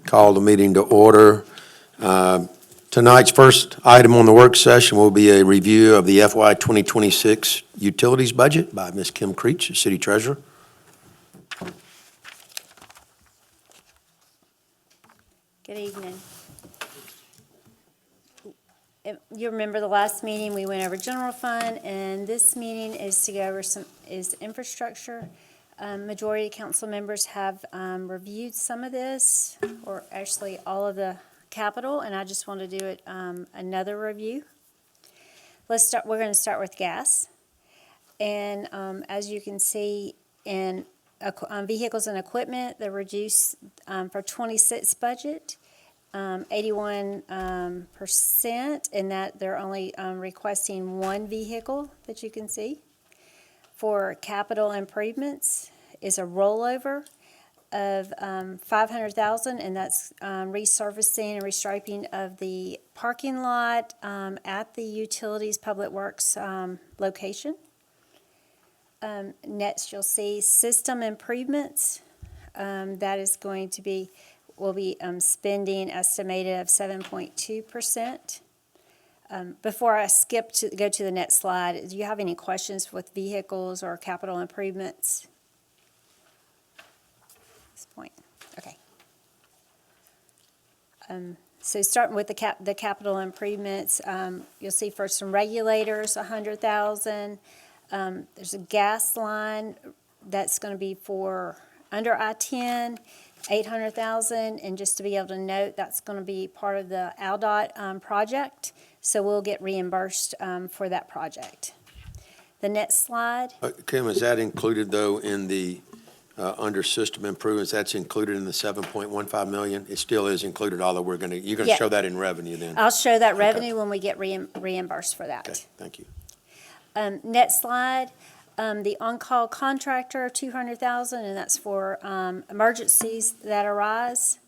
Call the meeting to order. Tonight's first item on the work session will be a review of the FY 2026 utilities budget by Ms. Kim Creech, the City Treasurer. Good evening. You remember the last meeting, we went over general fund, and this meeting is to go over is infrastructure. Majority of council members have reviewed some of this, or actually all of the capital, and I just want to do it another review. We're going to start with gas. And as you can see in vehicles and equipment, they're reduced for 26 budget. 81%, in that they're only requesting one vehicle that you can see. For capital improvements is a rollover of $500,000, and that's resurfacing and restriping of the parking lot at the Utilities Public Works location. Next, you'll see system improvements. That is going to be will be spending estimated of 7.2%. Before I go to the next slide, do you have any questions with vehicles or capital improvements? At this point, okay. So starting with the capital improvements, you'll see for some regulators, $100,000. There's a gas line that's going to be for under I-10. $800,000, and just to be able to note, that's going to be part of the ALDOT project, so we'll get reimbursed for that project. The next slide. Kim, is that included, though, in the under system improvements? That's included in the $7.15 million? It still is included, although you're going to show that in revenue then? I'll show that revenue when we get reimbursed for that. Okay, thank you. Next slide. The on-call contractor, $200,000, and that's for emergencies that arise.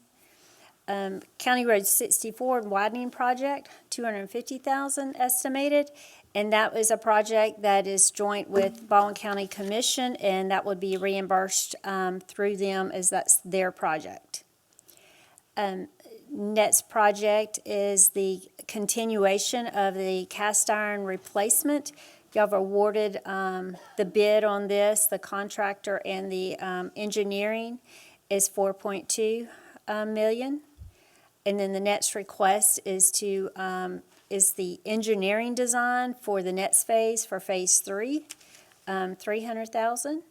County Road 64 widening project, $250,000 estimated, and that is a project that is joint with Baldwin County Commission, and that would be reimbursed through them as that's their project. Next project is the continuation of the cast iron replacement. Y'all have awarded the bid on this. The contractor and the engineering is $4.2 million. And then the next request is the engineering design for the next phase, for phase 3, $300,000.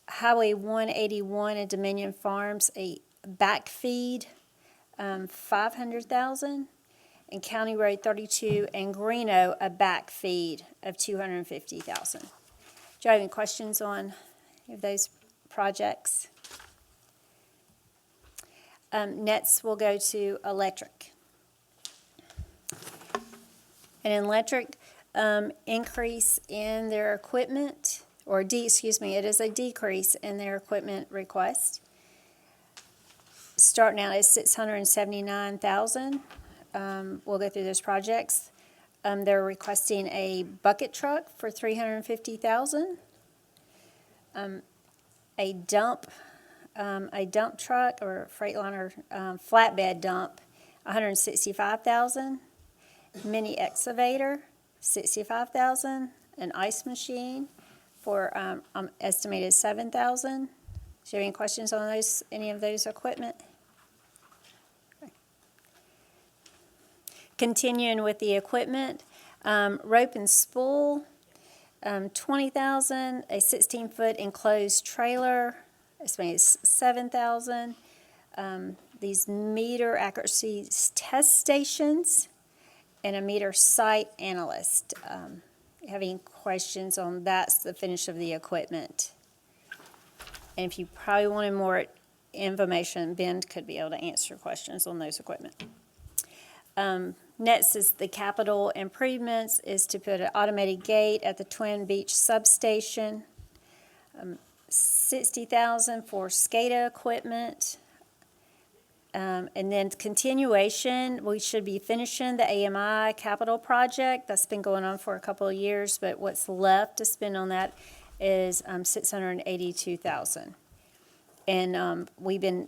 Highway 181 at Dominion Farms, a backfeed, $500,000. And County Road 32 and Greeno, a back feed of $250,000. Do you have any questions on any of those projects? Next, we'll go to electric. And electric, increase in their equipment, or it is a decrease in their equipment request. Starting out at $679,000. We'll go through those projects. They're requesting a bucket truck for $350,000. A dump truck or Freightliner flatbed dump, $165,000. Mini excavator, $65,000. An ice machine for estimated $7,000. Do you have any questions on any of those equipment? Continuing with the equipment, rope and spool, $20,000. A 16-foot enclosed trailer, estimated $7,000. These meter accuracy test stations, and a meter site analyst. You have any questions on that's the finish of the equipment? And if you probably wanted more information, Ben could be able to answer questions on those equipment. Next is the capital improvements, is to put an automated gate at the Twin Beach substation. $60,000 for SCADA equipment. And then continuation, we should be finishing the AMI capital project. That's been going on for a couple of years, but what's left to spend on that is $682,000. And we've been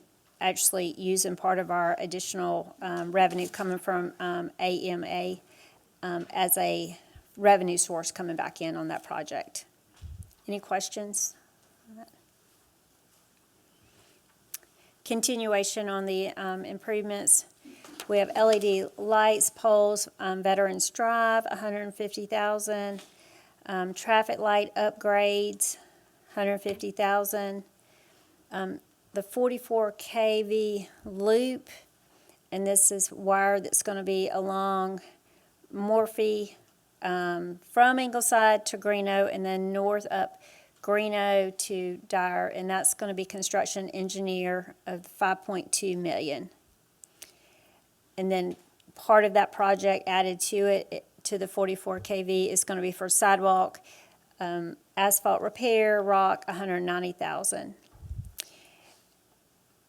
actually using part of our additional revenue coming from AMA as a revenue source coming back in on that project. Any questions? Continuation on the improvements. We have LED lights, poles, Veterans Drive, $150,000. Traffic light upgrades, $150,000. The 44 kV loop, and this is wire that's going to be along Morphe from Ingleside to Greeno, and then north up Greeno to Dyer, and that's going to be construction engineer of $5.2 million. And then part of that project added to it, to the 44 kV, is going to be for sidewalk, asphalt repair, rock, $190,000.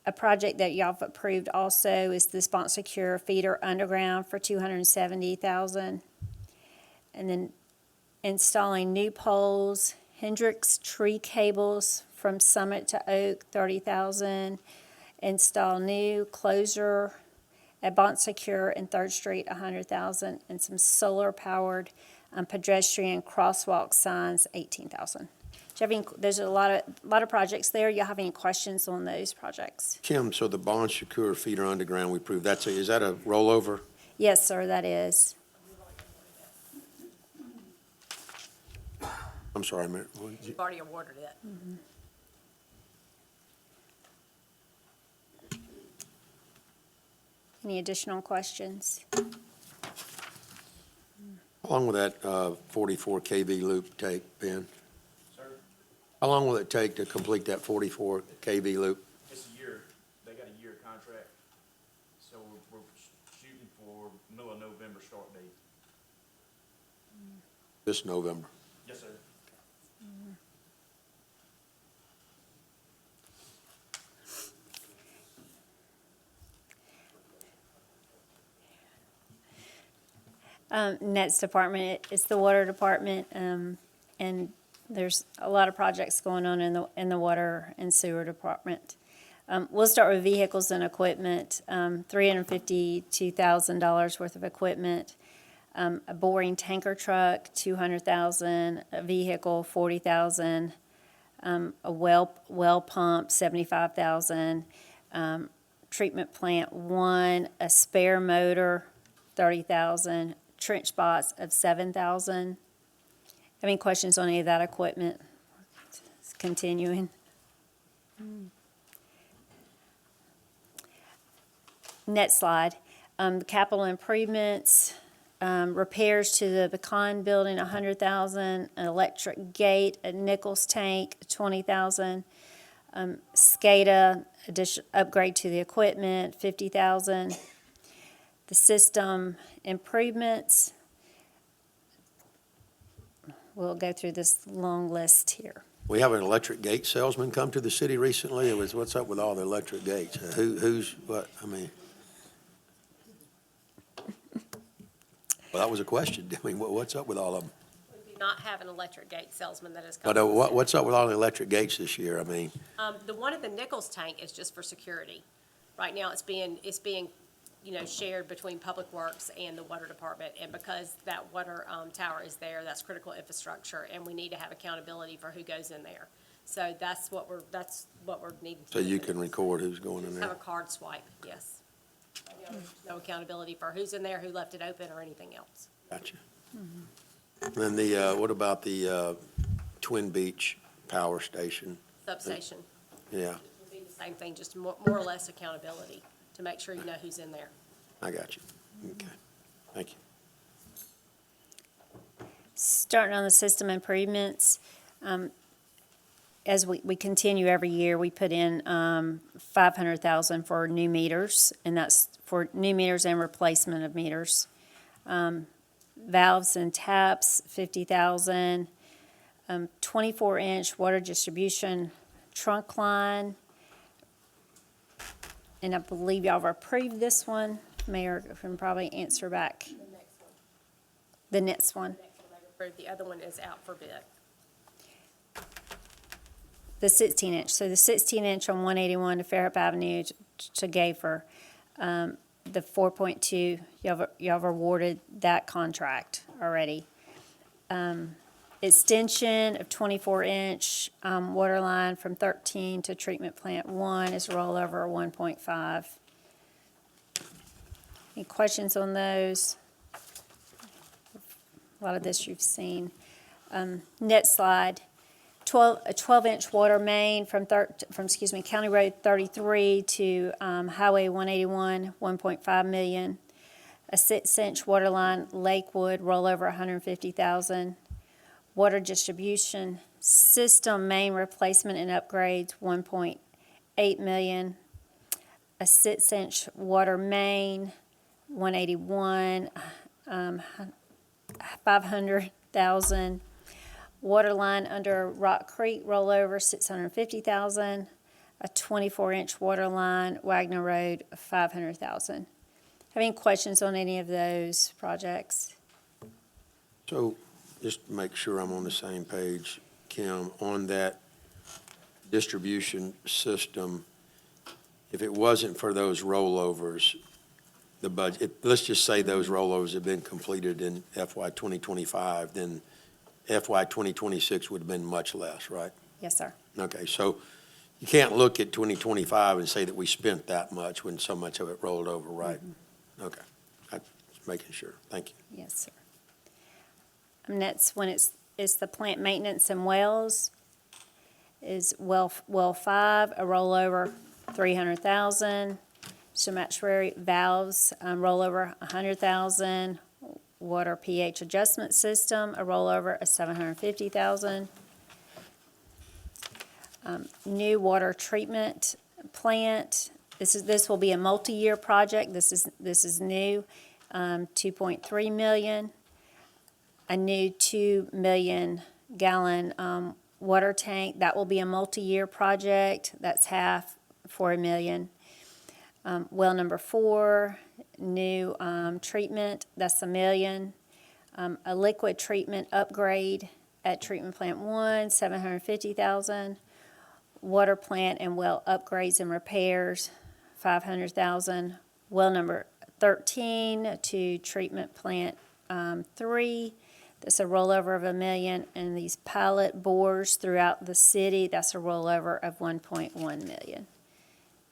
A project that y'all have approved also is the Sponsor Cure feeder underground for $270,000. And then installing new poles, Hendrix tree cables from Summit to Oak, $30,000. Install new closer at Bonsecoeur and 3rd Street, $100,000. And some solar-powered pedestrian crosswalk signs, $18,000. There's a lot of projects there. Y'all have any questions on those projects? Kim, so the Bon Secours feeder underground we approved, is that a rollover? Yes, sir, that is. I'm sorry, Mayor. What did you- You've already awarded it. Any additional questions? How long will that 44 kV loop take, Ben? Sir, How long will it take to complete that 44 kV loop? it's a year. They got a year contract. So we're shooting for middle of November start date. This November. Yes, sir. Next department is the water department, and there's a lot of projects going on in the water and sewer department. We'll start with vehicles and equipment, $352,000 worth of equipment, a boring tanker truck, $200,000, a vehicle, $40,000, a well pump, $75,000, treatment plant one, a spare motor, $30,000, trench bots of $7,000. Have any questions on any of that equipment? It's continuing. Next slide. Capital improvements, repairs to the Pecan building, $100,000, an electric gate at Nichols Tank, $20,000, SCADA upgrade to the equipment, $50,000. The system improvements, we'll go through this long list here. We have an electric gate salesman come to the city recently. It was, what's up with all the electric gates? Who's, what, I mean. Well, that was a question. I mean, what's up with all of them? We do not have an electric gate salesman that has I come. know, what's up with all the electric gates this year? I mean, The one at the Nichols tank is just for security. Right now, it's being, shared between Public Works and the Water Department. And because that water tower is there, that's critical infrastructure, and we need to have accountability for who goes in there. So that's what we're needing to so do. you can record who's going in Have a there. card swipe, yes. No accountability for who's in there, who left it open, or anything else. Gotcha. And then what about the Twin Beach Power Station? Substation. Yeah, It would be the same thing, just more or less accountability to make sure you know who's in there. I got you. Okay, thank you. Starting on the system improvements, as we continue every year, we put in $500,000 for new meters, and that's for new meters and replacement of meters. Valves and taps, $50,000. 24-inch water distribution trunk line. And I believe y'all have approved this one. Mayor can probably answer back. The next one. The other one is out for bid. the 16-inch. So the 16-inch on 181 to Fairhope Avenue to Gayfer, the 4.2, y'all have awarded that contract already. Extension of 24-inch water line from 13 to treatment plant 1 is rollover 1.5. Any questions on those? A lot of this you've seen. Next slide. A 12-inch water main from County Road 33 to Highway 181, 1.5 million. A 6-inch water line, Lakewood, rollover 150,000. Water distribution system main replacement and upgrades, 1.8 million. A 6-inch water main, 181, 500,000. Water line under Rock Creek rollover, 650,000. A 24-inch water line, Wagner Road, 500,000. Have any questions on any of those projects? So just to make sure I'm on the same page, Kim, on that distribution system, if it wasn't for those rollovers, the budget, let's just say those rollovers have been completed in FY 2025, then FY 2026 would have been much less, right? Yes, sir. Okay, so you can't look at 2025 and say that we spent that much when so much of it rolled over, right? Okay, I'm just making sure. Thank you. Yes, sir. Next, when it's the plant maintenance and wells, is well 5, a rollover 300,000. Sumatary valves, rollover 100,000. Water pH adjustment system, a rollover of 750,000. New water treatment plant. This will be a multi-year project. This is new. 2.3 million. A new 2 million gallon water tank. That will be a multi-year project. That's half for $1 million. Well number 4, new treatment. That's $1 million. A liquid treatment upgrade at treatment plant 1, 750,000. Water plant and well upgrades and repairs, 500,000. Well number 13 to treatment plant 3. That's a rollover of $1 million, and these pilot bores throughout the city, that's a rollover of 1.1 million.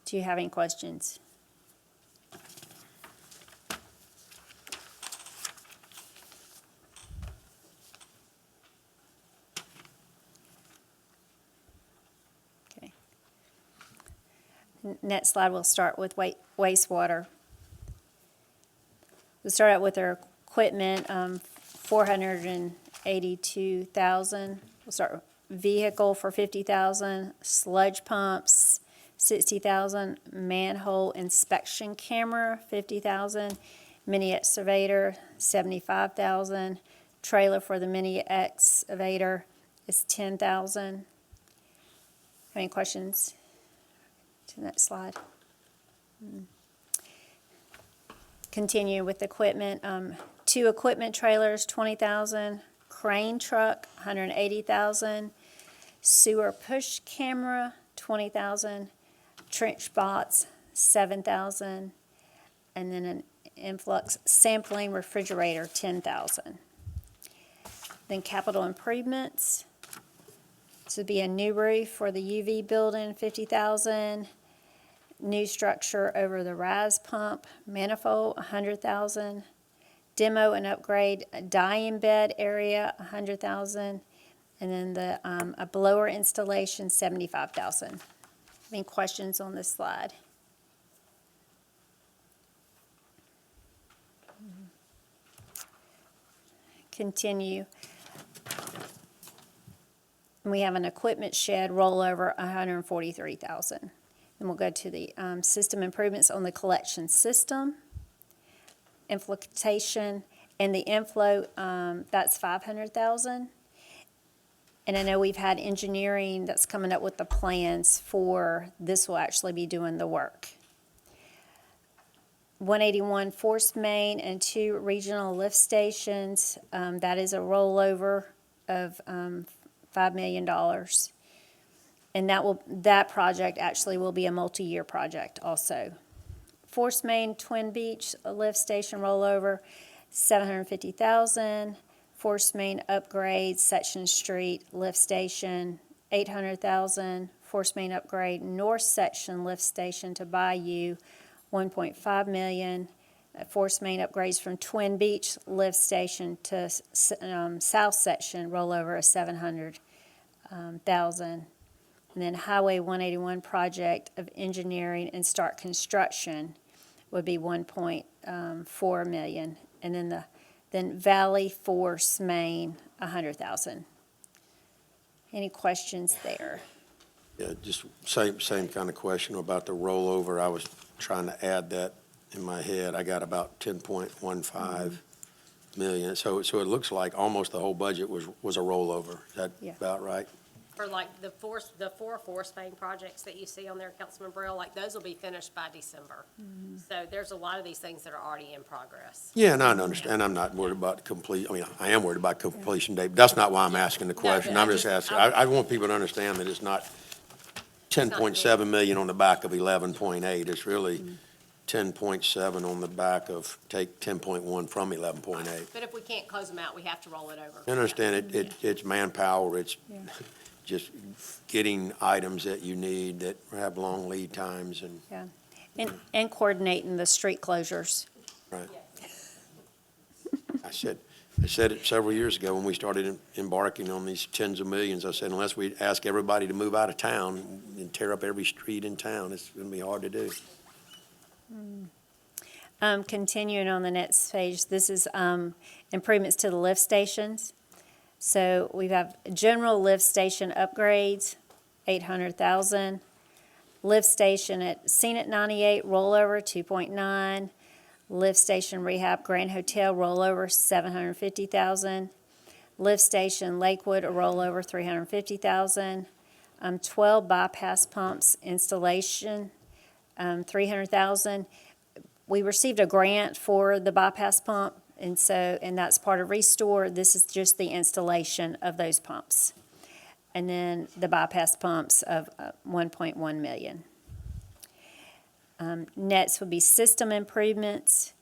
Do you have any questions? Okay. Next slide, we'll start with wastewater. We'll start out with our equipment, 482,000. We'll start with vehicle for 50,000, sludge pumps, 60,000, manhole inspection camera, 50,000, mini excavator, 75,000, trailer for the mini excavator is 10,000. Any questions? To the next slide. Continue with equipment. 2 equipment trailers, 20,000. Crane truck, 180,000. Sewer push camera, 20,000. Trench bots, 7,000. And then an influx sampling refrigerator, 10,000. Then capital improvements. This would be a new roof for the UV building, 50,000. New structure over the rise pump, manifold, 100,000. Demo and upgrade a dye bed area, 100,000. And then the a blower installation, 75,000. Any questions on this slide? Continue. We have an equipment shed rollover, 143,000. And we'll go to the system improvements on the collection system, infiltration, and the inflow, that's 500,000. And I know we've had engineering that's coming up with the plans for this will actually be doing the work. 181 force main and 2 regional lift stations, that is a rollover of $5 million. And that project actually will be a multi-year project also. Force Main Twin Beach lift station rollover, $750,000. Force Main upgrade Section Street lift station, $800,000. Force Main upgrade North Section lift station to Bayou, $1.5 million. Force Main upgrades from Twin Beach lift station to South Section rollover of $700,000. And then Highway 181 project of engineering and start construction would be $1.4 million. And then Valley Force Main, $100,000. Any questions there? Yeah, just same kind of question about the rollover. I was trying to add that in my head. I got about 10.15 million. So it looks like almost the whole budget was a rollover. Is that Yeah. about right? For like the four Force Main projects that you see on there, Councilman Brill, like those will be finished by December. So there's a lot of these things that are already in progress. Yeah, and I understand. I'm not worried about I am worried about completion date, but that's not why I'm asking the question. but I'm I just just- asking, I want people to understand that it's not 10.7 million on the back of 11.8. It's really 10.7 on the back of, take 10.1 from 11.8. But if we can't close them out, we have to roll it over. I understand it's manpower, it's Yeah. just getting items that you need that have long lead times and, Yeah. And coordinating the street closures. right. I said it several years ago when we started embarking on these tens of millions. I said, unless we ask everybody to move out of town and tear up every street in town, it's going to be hard to do. Continuing on the next page, this is improvements to the lift stations. So we have general lift station upgrades, $800,000. Lift station at Scene at 98 rollover, 2.9. Lift station rehab Grand Hotel rollover, $750,000. Lift station Lakewood a rollover, $350,000. 12 bypass pumps installation, $300,000. We received a grant for the bypass pump, and that's part of Restore. This is just the installation of those pumps. And then the bypass pumps of $1.1 million. Next would be system improvements,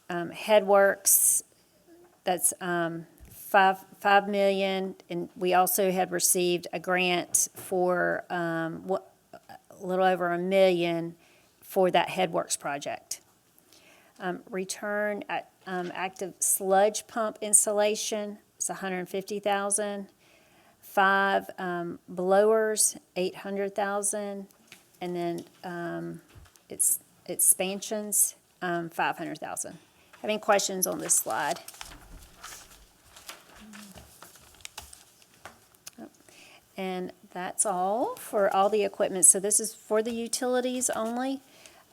Headworks, that's $5 million, and we also had received a grant for a little over $1 million for that Headworks project. Return at active sludge pump installation is $150,000. 5 blowers, $800,000, and then it's expansions, $500,000. Have any questions on this slide? And that's all for all the equipment. So this is for the utilities only.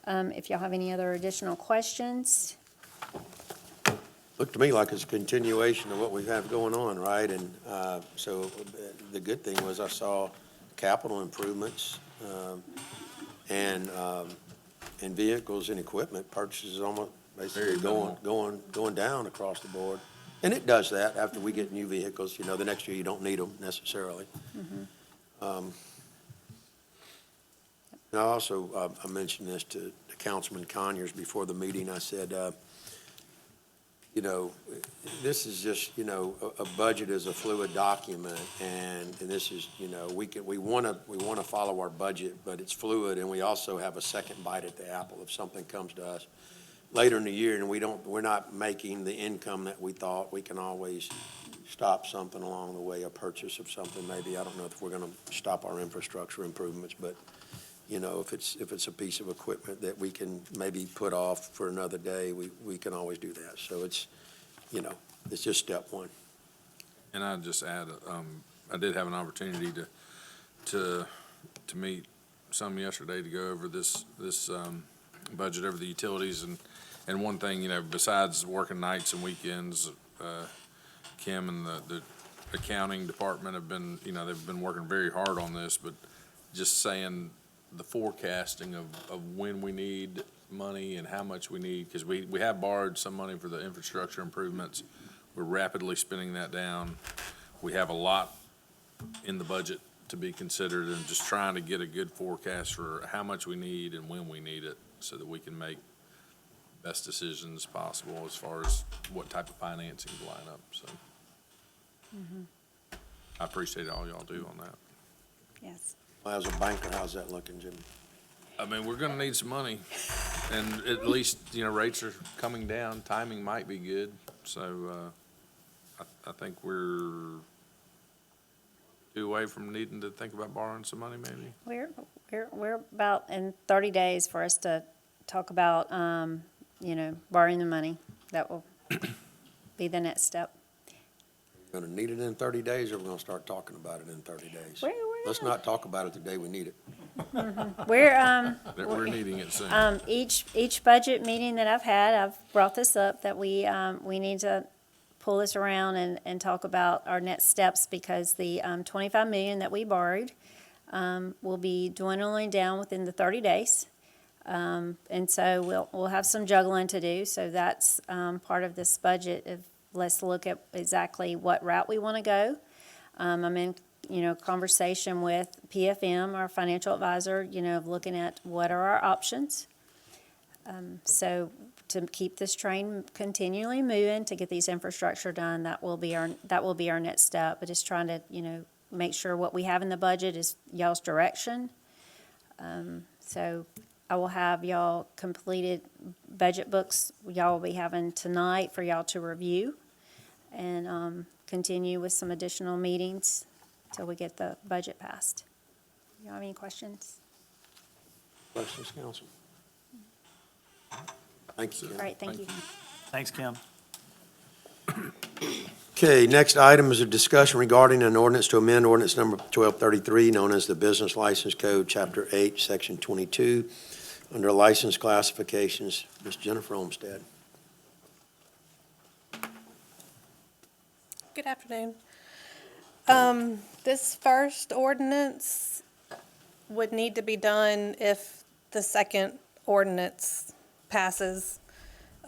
If y'all have any other additional questions. Looked to me like it's a continuation of what we have going on, right? And so the good thing was I saw capital improvements and vehicles and equipment purchases almost basically going down across the board. And it does that after we get new vehicles. You know, the next year you don't need them necessarily. And I also, I mentioned this to Councilman Conyers before the meeting. I said, you know, this is just, you know, a budget is a fluid document, and this is, you know, we want to follow our budget, but it's fluid, and we also have a second bite at the apple if something comes to us later in the year and we're not making the income that we thought. We can always stop something along the way, a purchase of something maybe. I don't know if we're going to stop our infrastructure improvements, but you know, if it's a piece of equipment that we can maybe put off for another day, we can always do that. So it's, you know, it's just step one. And I'd just add, I did have an opportunity to meet some yesterday to go over this budget over the utilities, and one thing, you know, besides working nights and weekends, Kim and the accounting department have been, you know, they've been working very hard on this, but just saying the forecasting of when we need money and how much we need, because we have borrowed some money for the infrastructure improvements. We're rapidly spending that down. We have a lot in the budget to be considered, and just trying to get a good forecast for how much we need and when we need it, so that we can make best decisions possible as far as what type of financing to line up, so. I appreciate all y'all do on that. Yes. Well, as a banker, how's that looking, Jimmy? I mean, we're gonna need some money, and at least, rates are coming down, timing might be good, so, I think we're 2 away from needing to think about borrowing some money, maybe. We're about in 30 days for us to talk about, borrowing the money. That will be the next step. Gonna need it in 30 days, or we're gonna start talking about it in 30 days? We're Let's not talk about it the day we need it. We're needing it soon. Each budget meeting that I've had, I've brought this up, that we need to pull this around and talk about our next steps, because the 25 million that we borrowed will be dwindling down within the 30 days. And so we'll have some juggling to do, so that's part of this budget. Let's look at exactly what route we want to go. I'm in, conversation with PFM, our financial advisor, of looking at what are our options. So to keep this train continually moving, to get these infrastructure done, that will be our next step. But just trying to, make sure what we have in the budget is y'all's direction. So I will have y'all completed budget books y'all will be having tonight for y'all to review, and continue with some additional meetings till we get the budget passed. Y'all have any questions? Questions, council? Thank you. All right, thank you. Thanks, Kim. Okay, next item is a discussion regarding an ordinance to amend ordinance number 1233, known as the Business License Code, Chapter 8, Section 22, under license classifications. Ms. Jennifer Olmstead. Good afternoon. This first ordinance would need to be done if the second ordinance passes.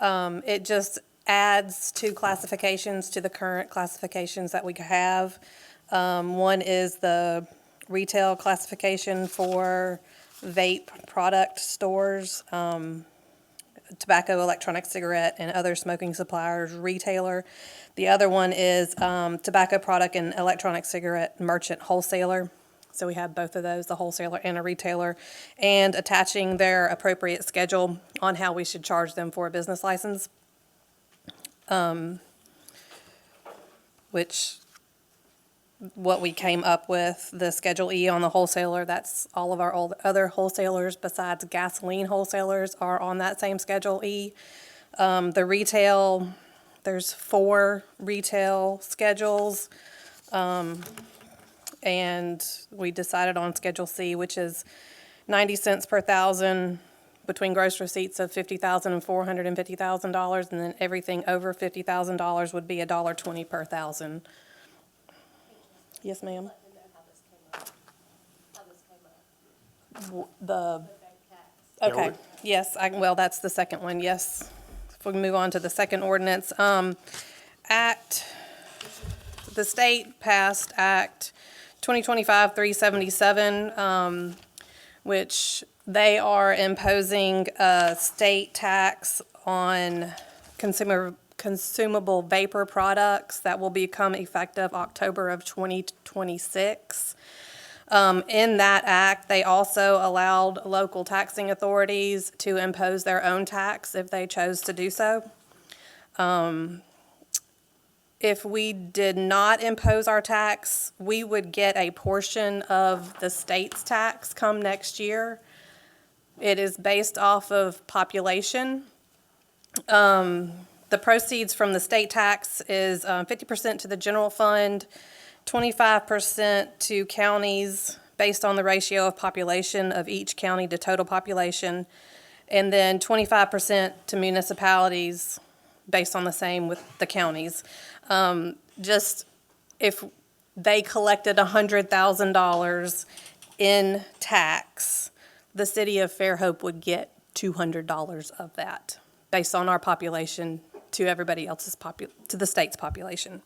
It just adds 2 classifications to the current classifications that we have. One is the retail classification for vape product stores, tobacco, electronic cigarette, and other smoking suppliers retailer. The other one is tobacco product and electronic cigarette merchant wholesaler. So we have both of those, the wholesaler and a retailer, and attaching their appropriate schedule on how we should charge them for a business license. Which, what we came up with, the Schedule E on the wholesaler, that's all of our other wholesalers besides gasoline wholesalers are on that same Schedule E. The retail, there's 4 retail schedules. And we decided on Schedule C, which is 90 cents per thousand between gross receipts of $50,000 and $450,000, and then everything over $50,000 would be $1.20 per thousand. Yes, ma'am. Okay, yes, well, that's the second one, yes. If we can move on to the second ordinance. The state passed Act 2025-377, which they are imposing a state tax on consumable vapor products that will become effective October of 2026. In that act, they also allowed local taxing authorities to impose their own tax if they chose to do so. If we did not impose our tax, we would get a portion of the state's tax come next year. It is based off of population. The proceeds from the state tax is 50% to the general fund, 25% to counties based on the ratio of population of each county to total population, and then 25% to municipalities based on the same with the counties. Just if they collected $100,000 in tax, the city of Fairhope would get $200 of that, based on our population to everybody else's to the state's population.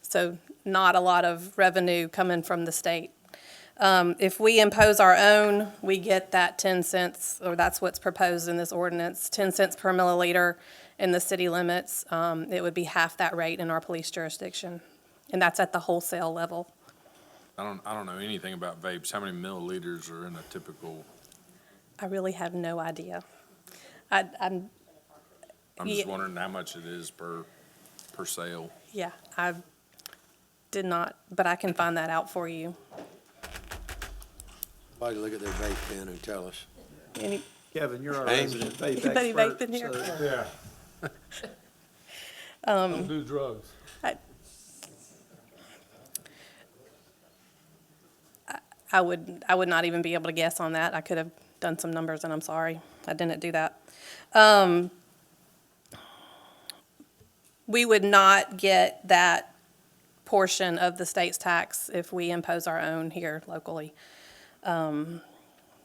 So not a lot of revenue coming from the state. If we impose our own, we get that 10 cents, or that's what's proposed in this ordinance, 10 cents per milliliter in the city limits. It would be half that rate in our police jurisdiction, and that's at the wholesale level. I don't know anything about vapes. How many milliliters are in a typical, I really have no idea. I'm just Yeah. wondering how much it is per sale. Yeah, I did not, but I can find that out for you. Somebody look at their vape pen and tell us. Any, Kevin, you're our James? resident vape Anybody expert. vape in here? so- Yeah. Don't do drugs. I would not even be able to guess on that. I could have done some numbers, and I'm sorry, I didn't do that. We would not get that portion of the state's tax if we impose our own here locally. And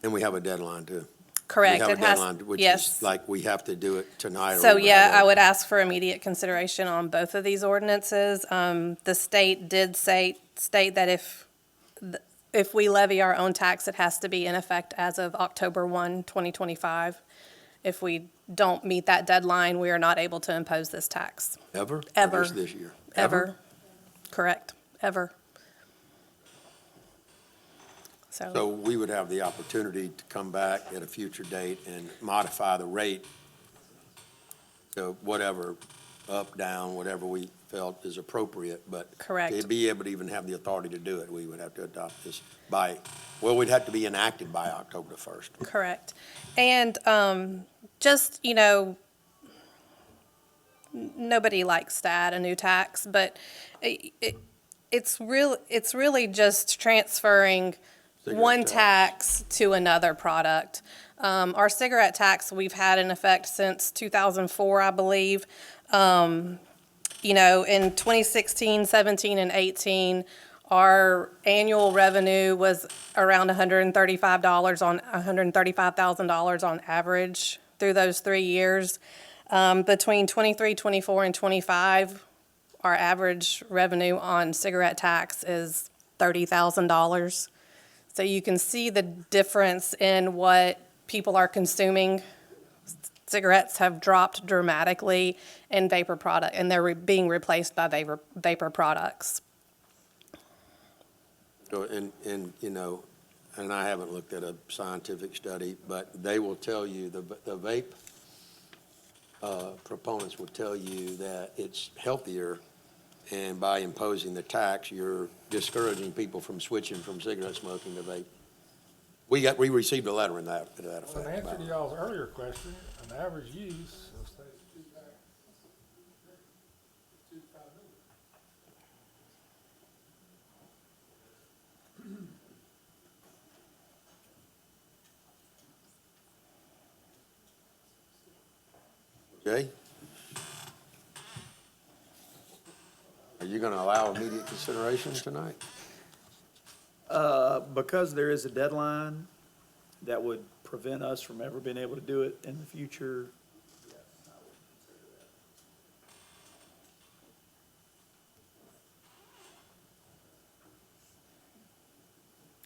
we have a deadline too. Correct. We have It a has- deadline, which yes. is like we have to do it tonight. or So, we yeah, have I a- would ask for immediate consideration on both of these ordinances. The state did state that if we levy our own tax, it has to be in effect as of October 1, 2025. If we don't meet that deadline, we are not able to impose this tax. Ever? Or Ever. just this year? Ever. Correct. Ever. So we would have the opportunity to come back at a future date and modify the rate to whatever, up, down, whatever we felt is appropriate, but Correct. to be able to even have the authority to do it, we would have to adopt this we'd have to be enacted by October the 1st. Correct. And just, nobody likes to add a new tax, but it's really just transferring one Cigarette tax. tax to another product. Our cigarette tax, we've had in effect since 2004, I believe. In 2016, 17, and 18, our annual revenue was around $135,000 on average through those 3 years. Between 23, 24, and 25, our average revenue on cigarette tax is $30,000. So you can see the difference in what people are consuming. Cigarettes have dropped dramatically in vapor product, and they're being replaced by vapor products. So, and I haven't looked at a scientific study, but they will tell you, the vape proponents will tell you that it's healthier, and by imposing the tax, you're discouraging people from switching from cigarette smoking to vape. We received a letter to that effect. Well, in answer to y'all's earlier question, an average use of say Jay? Are you going to allow immediate consideration tonight? Because there is a deadline that would prevent us from ever being able to do it in the future.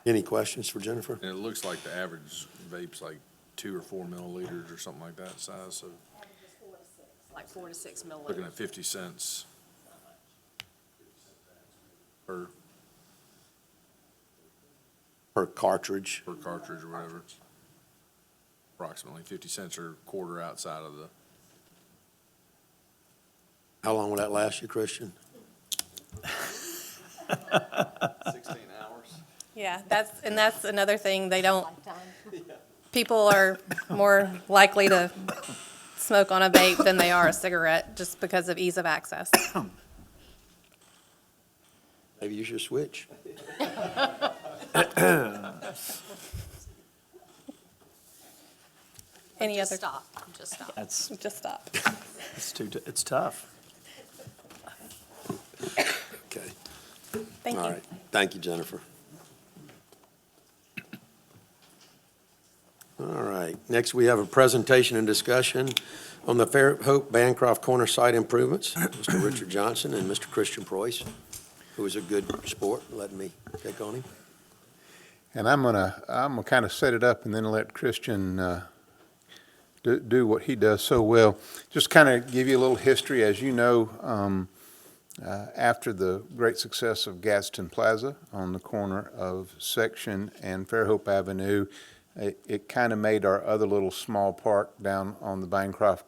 Any questions for Jennifer? And it looks like the average vape's like 2 or 4 milliliters or something like that size, so Like 4 to 6 milliliters. looking at 50 cents per Per cartridge? cartridge or whatever. Approximately 50 cents or a quarter outside of the, How long will that last you, Christian? 16 hours. Yeah, that's another thing, people are more likely to smoke on a vape than they are a cigarette, just because of ease of access. Maybe you should switch. Any Just other, stop, just stop. That's, just stop. it's tough. Okay. Thank All you. right. Thank you, Jennifer. All right. Next, we have a presentation and discussion on the Fairhope Bancroft Corner site improvements. Mr. Richard Johnson and Mr. Christian Preuss, who is a good sport, letting me pick on him. And I'm gonna kind of set it up and then let Christian do what he does so well. Just kind of give you a little history. As you know, after the great success of Gadsden Plaza on the corner of Section and Fairhope Avenue, it kind of made our other little small park down on the Bancroft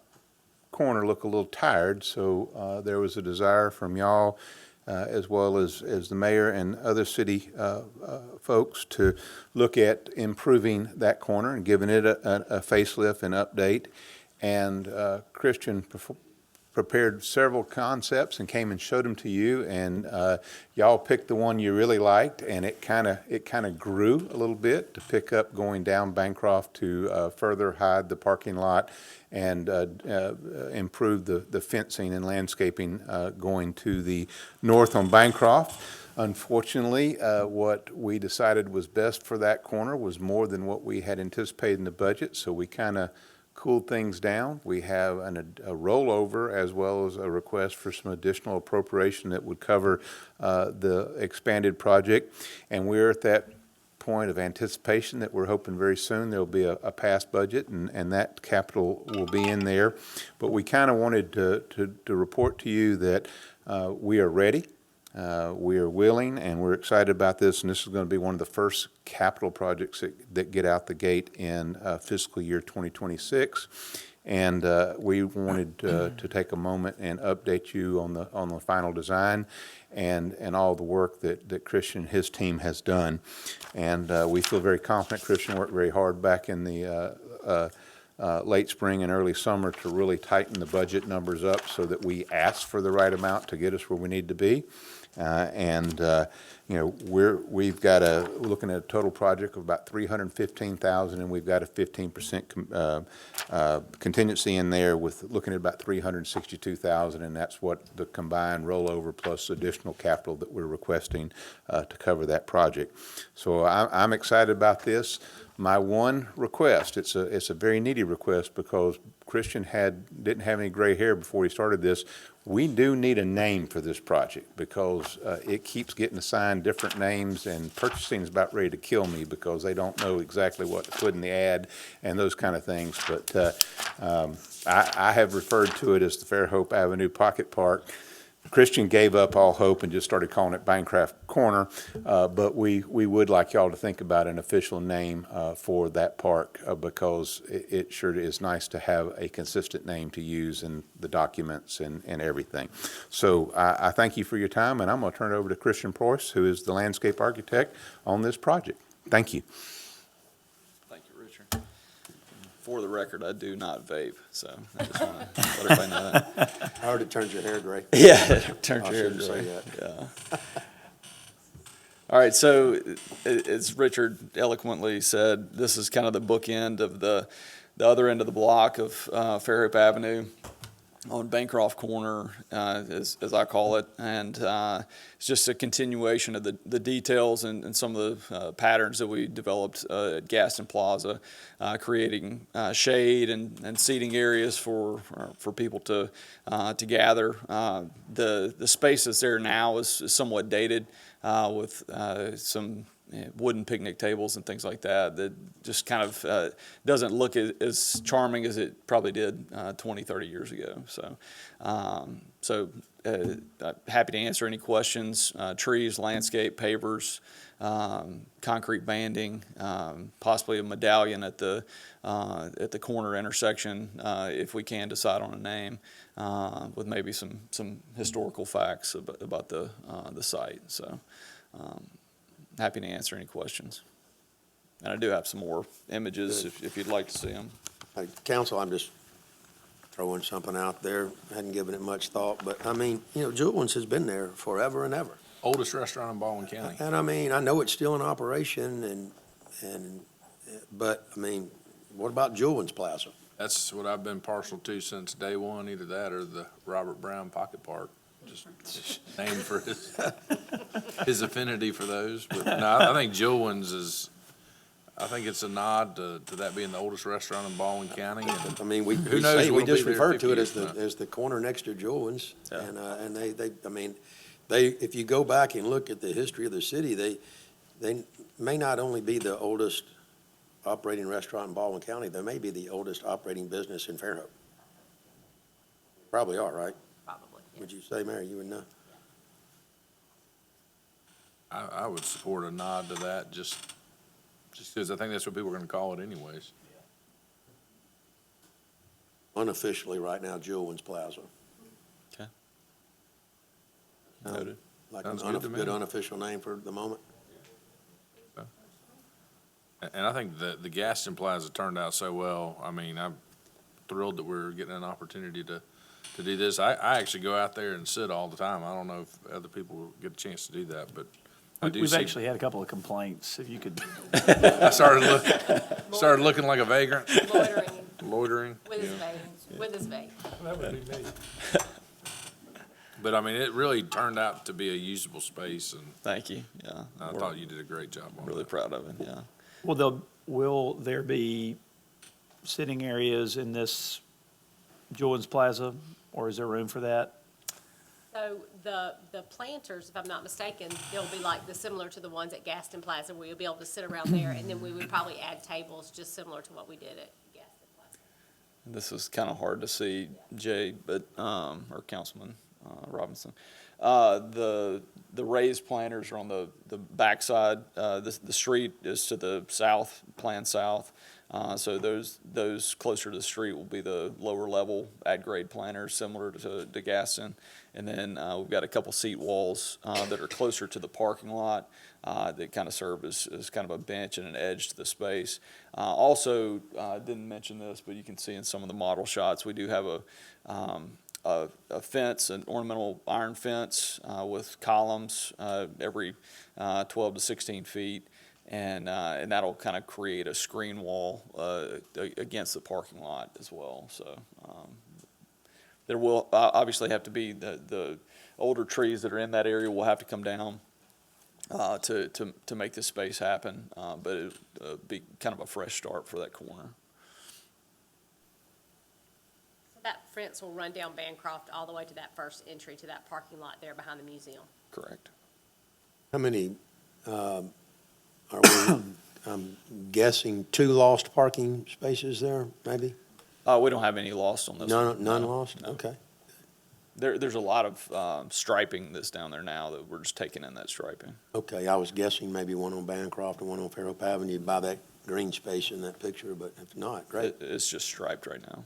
corner look a little tired. So there was a desire from y'all, as well as the mayor and other city folks, to look at improving that corner and giving it a facelift and update. And Christian prepared several concepts and came and showed them to you, and y'all picked the one you really liked, and it kind of grew a little bit to pick up going down Bancroft to further hide the parking lot and improve the fencing and landscaping going to the north on Bancroft. Unfortunately, what we decided was best for that corner was more than what we had anticipated in the budget, so we kind of cooled things down. We have a rollover as well as a request for some additional appropriation that would cover the expanded project. And we're at that point of anticipation that we're hoping very soon there'll be a passed budget, and that capital will be in there. But we kind of wanted to report to you that we are ready. We are willing, and we're excited about this, and this is going to be one of the first capital projects that get out the gate in fiscal year 2026. And we wanted to take a moment and update you on the final design and all the work that Christian and his team has done. And we feel very confident. Christian worked very hard back in the late spring and early summer to really tighten the budget numbers up so that we ask for the right amount to get us where we need to be. You know, we've got looking at a total project of about $315,000, and we've got a 15% contingency in there with looking at about $362,000, and that's what the combined rollover plus additional capital that we're requesting to cover that project. So I'm excited about this. My one request, it's a very needy request because Christian didn't have any gray hair before he started this. We do need a name for this project because it keeps getting assigned different names, and purchasing is about ready to kill me because they don't know exactly what to put in the ad and those kind of things. But I have referred to it as the Fairhope Avenue Pocket Park. Christian gave up all hope and just started calling it Bancroft Corner, but we would like y'all to think about an official name for that park because it sure is nice to have a consistent name to use in the documents and everything. So I thank you for your time, and I'm going to turn it over to Christian Preuss, who is the landscape architect on this project. Thank you. Thank you, Richard. For the record, I do not vape, so I just want to let everybody know that. I heard it turns your hair gray. Yeah, it turns I your hair shouldn't say gray. that. Yeah. All right, so as Richard eloquently said, this is kind of the bookend of the other end of the block of Fairhope Avenue on Bancroft Corner, as I call it, and it's just a continuation of the details and some of the patterns that we developed at Gadsden Plaza, creating shade and seating areas for people to gather. The space that's there now is somewhat dated with some wooden picnic tables and things like that just kind of doesn't look as charming as it probably did 20, 30 years ago. So happy to answer any questions. Trees, landscape, pavers, concrete banding, possibly a medallion at the corner intersection if we can decide on a name, with maybe some historical facts about the site. So happy to answer any questions. And I do have some more images if you'd like to see them. Hey, Council, I'm just throwing something out there. Hadn't given it much thought, but I mean, you know, Julian's has been there forever and ever. Oldest restaurant in Baldwin County. And I mean, I know it's still in operation but I mean, what about Julian's Plaza? That's what I've been partial to since day one, either that or the Robert Brown Pocket Park. Just named for his affinity for those. But no, I think Jillwin's I think it's a nod to that being the oldest restaurant in Baldwin County. And I mean, we knows, we we'll just be there refer to it 50 as the corner next to Julian's. Yeah. And they, I mean, if you go back and look at the history of the city, they may not only be the oldest operating restaurant in Baldwin County, they may be the oldest operating business in Fairhope. Probably are, right? Probably, yeah. Would you say, Mary, you would know? I would support a nod to that, just because I think that's what people are gonna call it anyways. Unofficially, right now, Jewelman's Plaza. Okay. Um, Noted. Like Sounds an good to me. good unofficial name for the moment. And I think the Gaston Plaza turned out so well. I mean, I'm thrilled that we're getting an opportunity to do this. I actually go out there and sit all the time. I don't know if other people get a chance to do that, but I do We've see. actually had a couple of complaints, if you could, I started looking like a vagrant, Loitering loitering. with his vape, with his vape. That would be me. But I mean, it really turned out to be a usable space, and Thank you, yeah. I We're thought you did a great job on really that. proud of it, yeah. will there be sitting areas in this Jordan's Plaza, or is there room for that? So the planters, if I'm not mistaken, they'll be like similar to the ones at Gaston Plaza, where you'll be able to sit around there, and then we would probably add tables just similar to what we did at Gaston Plaza. This is kind of hard to see, Jay, but, or Councilman Robinson. The raised planters are on the backside. The street is to the south, planned south. So those closer to the street will be the lower level at-grade planters, similar to Gaston. And then we've got a couple seat walls that are closer to the parking lot that kind of serve as kind of a bench and an edge to the space. Also, didn't mention this, but you can see in some of the model shots, we do have a fence, an ornamental iron fence with columns every 12 to 16 feet. And that'll kind of create a screen wall against the parking lot as well. So there will obviously have to be the older trees that are in that area will have to come down to make this space happen. But it'll be kind of a fresh start for that corner. So that fence will run down Bancroft all the way to that first entry to that parking lot there behind the museum. Correct. How many, are we, I'm guessing 2 lost parking spaces there, maybe? We don't have any lost on this one. None No, lost? no. Okay. There's a lot of striping that's down there now that we're just taking in that striping. Okay, I was guessing maybe one on Bancroft and one on Fairhope Avenue by that green space in that picture, but if not, great. It's just striped right now.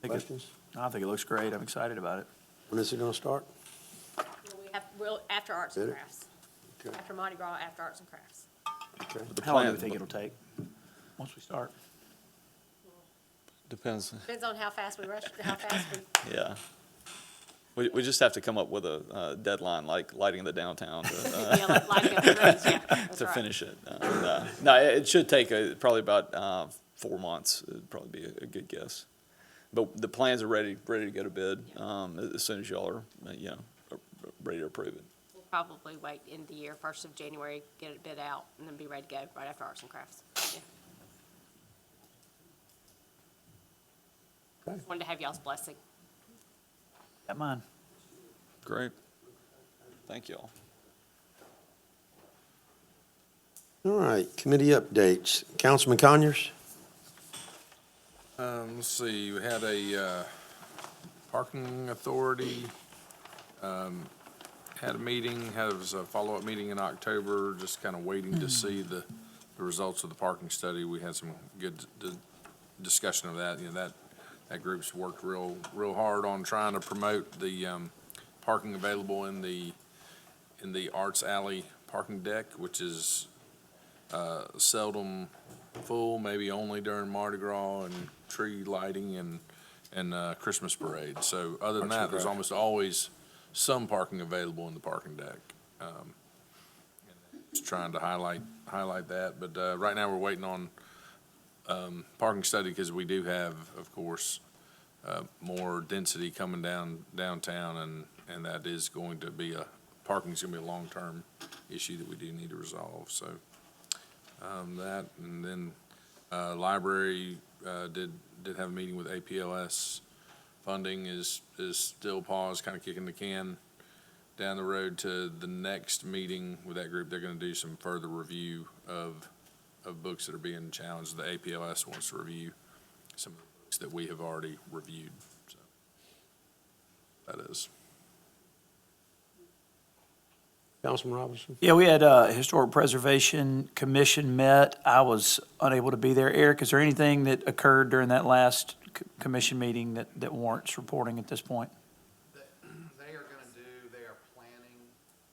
Questions? I think it looks great. I'm excited about it. When is it gonna start? We'll, after arts and Did it? crafts. Okay. After Mardi Gras, after arts and crafts. Okay. The How long do plan- we think it'll take, once we start? Depends, Depends on how fast we rush, how fast we, yeah. We just have to come up with a deadline, like lighting the downtown yeah, like up the roads, yeah. That's to right. finish it. No, it should take probably about 4 months. It'd probably be a good guess. But the plans are ready to go to bid as soon as y'all are, ready to approve it. We'll probably wait in the year, 1st of January, get it bid out, and then be ready to go right after arts and crafts. Yeah. Okay. Wanted to have y'all's blessing. Got mine. Great. Thank y'all. All right, committee updates. Councilman Conyers? Let's see, we had a parking authority, had a meeting, had a follow-up meeting in October, just kind of waiting to see the results of the parking study. We had some good discussion of that. That group's worked real hard on trying to promote the parking available in the Arts Alley parking deck, which is seldom full, maybe only during Mardi Gras and tree lighting and Christmas parade. So other than that, there's almost always some parking available in the parking deck. Just trying to highlight that, but right now we're waiting on parking study because we do have, of course, more density coming downtown, and that is going to be parking's going to be a long-term issue that we do need to resolve. So that, and then library did have a meeting with APLS funding is still paused, kind of kicking the can down the road to the next meeting with that group. They're going to do some further review of books that are being challenged. The APLS wants to review some of the books that we have already reviewed. So that is. Councilman Robinson? Yeah, we had a Historic Preservation Commission met. I was unable to be there. Eric, is there anything that occurred during that last commission meeting that warrants reporting at this point? They are gonna they are planning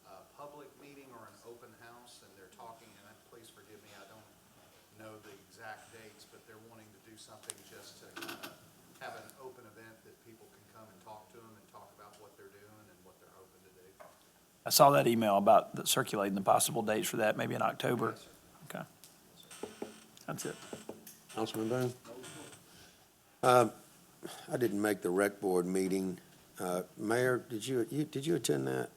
a public meeting or an open house, and they're talking, and please forgive me, I don't know the exact dates, but they're wanting to do something just to kind of have an open event that people can come and talk to them and talk about what they're doing and what they're hoping to do. I saw that email about circulating the possible dates for that, maybe in October. Okay. That's it. Councilman Boone? I didn't make the rec board meeting. Mayor, did you attend that?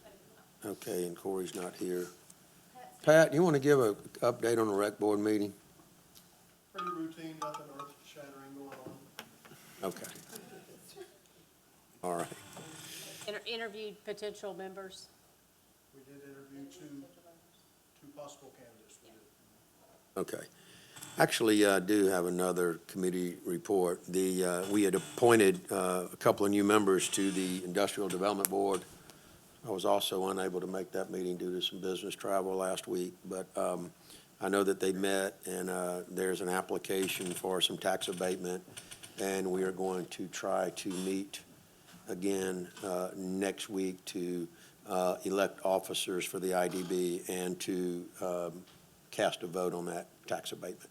Okay, and Corey's not here. Pat, you want to give an update on the rec board meeting? Pretty routine, nothing earth shattering going on. Okay. All right. Interviewed potential members. We did interview two possible candidates. We did. Okay. Actually, I do have another committee report. We had appointed a couple of new members to the Industrial Development Board. I was also unable to make that meeting due to some business travel last week, but I know that they met, and there's an application for some tax abatement, and we are going to try to meet again next week to elect officers for the IDB and to cast a vote on that tax abatement.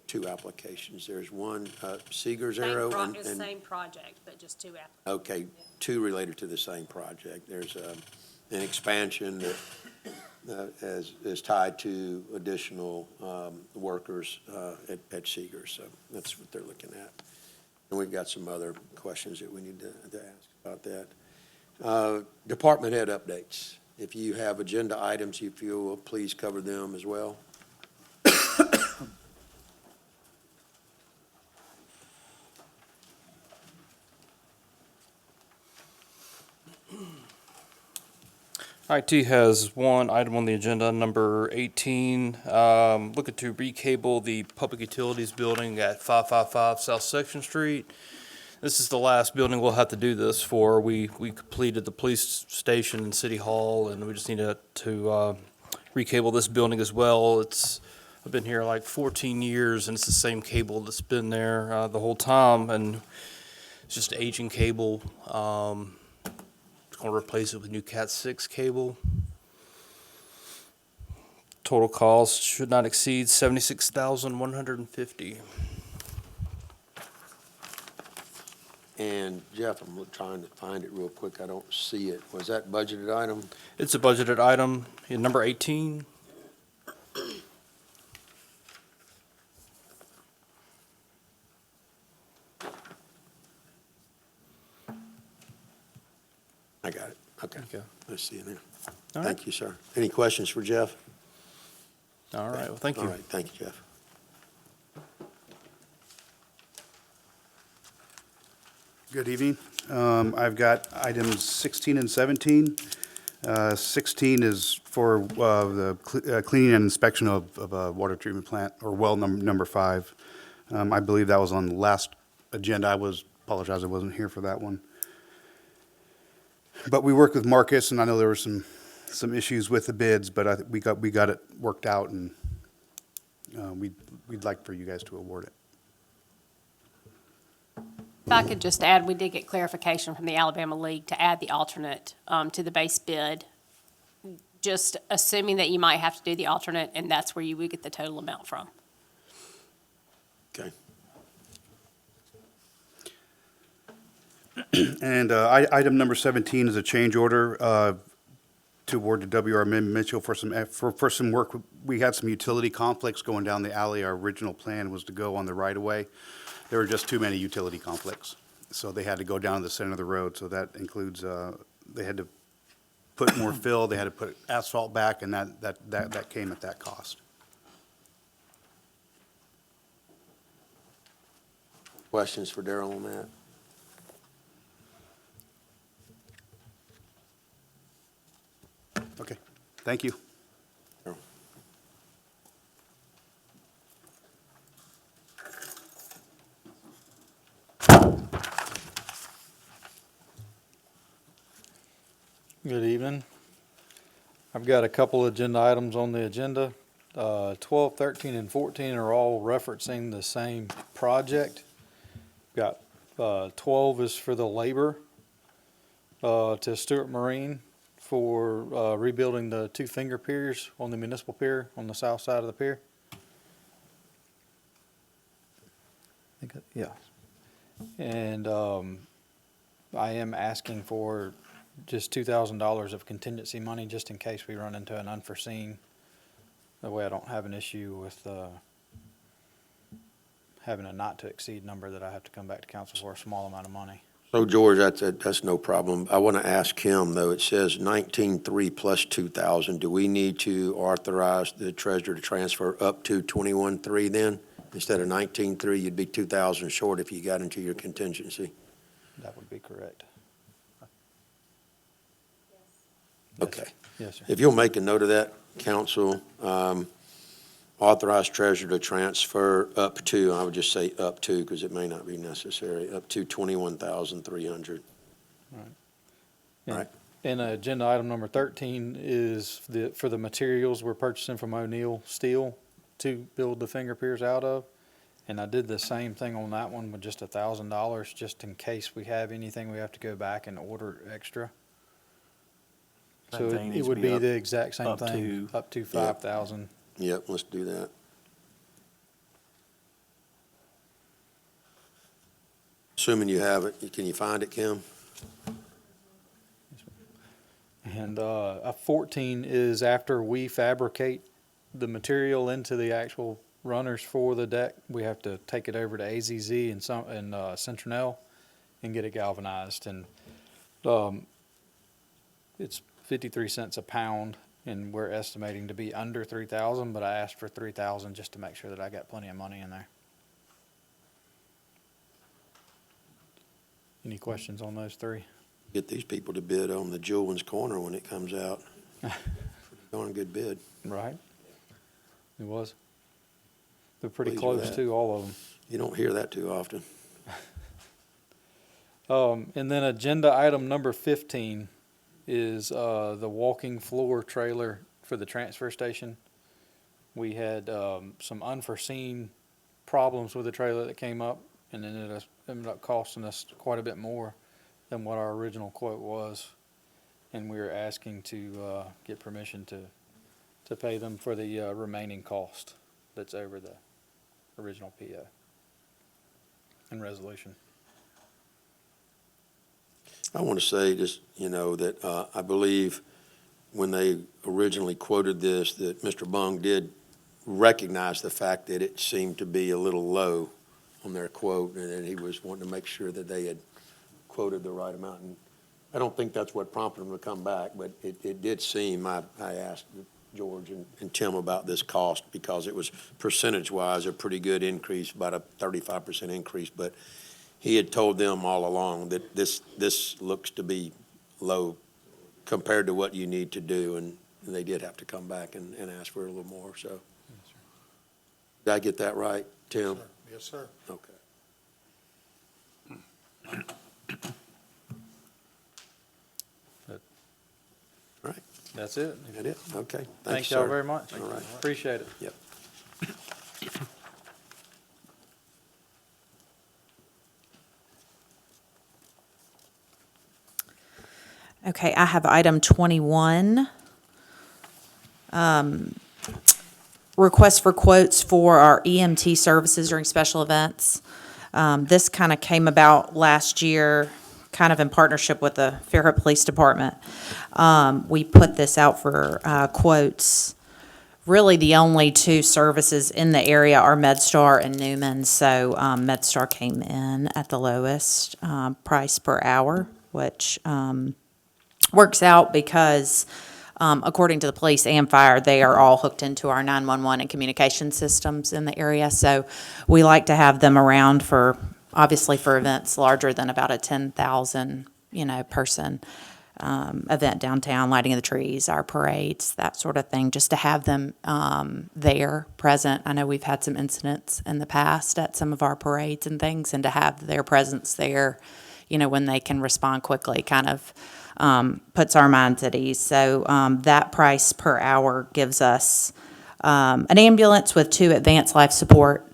Two applications. There's one, Seeger's Arrow. Same project, but just two applicants. Okay, two related to the same project. There's an expansion that is tied to additional workers at Seeger's, so that's what they're looking at. And we've got some other questions that we need to ask about that. Department head updates. If you have agenda items, if you will, please cover them as well. IT has one item on the agenda, number 18, looking to recable the public utilities building at 555 South Section Street. This is the last building we'll have to do this for. We completed the police station and city hall, and we just need to recable this building as well. I've been here like 14 years, and it's the same cable that's been there the whole time, and it's just aging cable. Going to replace it with new Cat 6 cable. Total cost should not exceed $76,150. And Jeff, I'm trying to find it real quick. I don't see it. Was that budgeted item? It's a budgeted item in number 18. I got it. Okay. Okay. I see it now. All right. Thank you, sir. Any questions for Jeff? All right, well, thank you. All right, thank you, Jeff. Good evening. I've got items 16 and 17. 16 is for the cleaning and inspection of a water treatment plant, or well number 5. I believe that was on the last agenda. Apologize I wasn't here for that one. But we worked with Marcus, and I know there were some issues with the bids, but we got it worked out, and we'd like for you guys to award it. If I could just add, we did get clarification from the Alabama League to add the alternate to the base bid, just assuming that you might have to do the alternate, and that's where you would get the total amount from. Okay. And item number 17 is a change order to award to W.R. Mitchell for some work. We had some utility conflicts going down the alley. Our original plan was to go on the right-of-way. There were just too many utility conflicts, so they had to go down to the center of the road. So that includes, they had to put more fill, they had to put asphalt back, and that came at that cost. Questions for Darrell on that? Okay, thank you. Good evening. I've got a couple agenda items on the agenda. 12, 13, and 14 are all referencing the same project. Got 12 is for the labor to Stewart Marine for rebuilding the two finger piers on the municipal pier on the south side of the pier. Yeah. And I am asking for just $2,000 of contingency money just in case we run into an unforeseen. That way I don't have an issue with having a not to exceed number that I have to come back to council for a small amount of money. So George, that's no problem. I want to ask him, though, it says 19,300 plus 2,000. Do we need to authorize the treasurer to transfer up to 21,300 then? Instead of 19,300, you'd be 2,000 short if you got into your contingency. That would be correct. Okay. Yes, sir. If you'll make a note of that, council, authorize treasurer to transfer up to, I would just say up to, because it may not be necessary, up to 21,300. And- Right. And agenda item number 13 is for the materials we're purchasing from O'Neill Steel to build the finger piers out of. And I did the same thing on that one with just $1,000, just in case we have anything we have to go back and order extra. So Same thing it needs to would be be up- the exact same up thing, up to 5,000. Yep, let's do that. Assuming you have it, can you find it, Kim? And 14 is after we fabricate the material into the actual runners for the deck, we have to take it over to AZZ and Centronel and get it galvanized. And it's 53 cents a pound, and we're estimating to be under 3,000, but I asked for 3,000 just to make sure that I got plenty of money in there. Any questions on those three? Get these people to bid on the Jewelman's Corner when it comes out. Darn good bid. Right? It was. They're pretty Pleased with close that. too, all of them. You don't hear that too often. And then agenda item number 15 is the walking floor trailer for the transfer station. We had some unforeseen problems with the trailer that came up, and then it ended up costing us quite a bit more than what our original quote was. And we were asking to get permission to pay them for the remaining cost that's over the original PO and resolution. I want to say just, that I believe when they originally quoted this, that Mr. Bung did recognize the fact that it seemed to be a little low on their quote, and that he was wanting to make sure that they had quoted the right amount. And I don't think that's what prompted them to come back, but it did seem, I asked George and Tim about this cost because it was percentage-wise a pretty good increase, about a 35% increase, but he had told them all along that this looks to be low compared to what you need to do, and they did have to come back and ask for a little more, so. Did I get that right, Tim? Yes, sir. Okay. All right, That's it. is that it? Okay. Thank Thanks, y'all sir. very much. All right. Appreciate it. Yep. Okay, I have item 21. Request for quotes for our EMT services during special events. This kind of came about last year, kind of in partnership with the Fairhope Police Department. We put this out for quotes. Really, the only two services in the area are MedStar and Newman, so MedStar came in at the lowest price per hour, which works out because, according to the police and fire, they are all hooked into our 911 and communication systems in the area. So we like to have them around for, obviously, for events larger than about a 10,000, person event downtown, lighting of the trees, our parades, that sort of thing, just to have them there, present. I know we've had some incidents in the past at some of our parades and things, and to have their presence there, you know, when they can respond quickly, kind of puts our minds at ease. So that price per hour gives us an ambulance with 2 advanced life support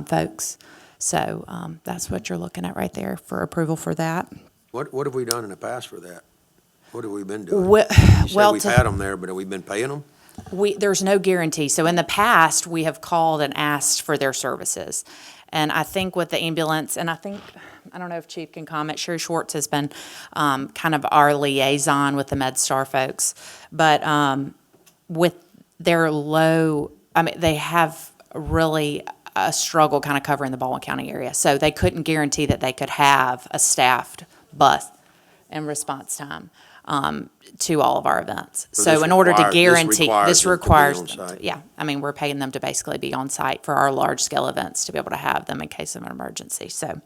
folks. So that's what you're looking at right there for approval for that. What have we done in the past for that? What have we been doing? Well, You said well, we've to- had them there, but have we been paying them? There's no guarantee. So in the past, we have called and asked for their services. And I think with the ambulance, and I don't know if Chief can comment, Sherry Schwartz has been kind of our liaison with the MedStar folks. But with their low, I mean, they have really a struggle kind of covering the Baldwin County area. So they couldn't guarantee that they could have a staffed bus in response time to all of our events. So So this in order to requires- this guarantee, this requires requires, them to be on site. yeah, I mean, we're paying them to basically be on site for our large-scale events, to be able to have them in case of an emergency. So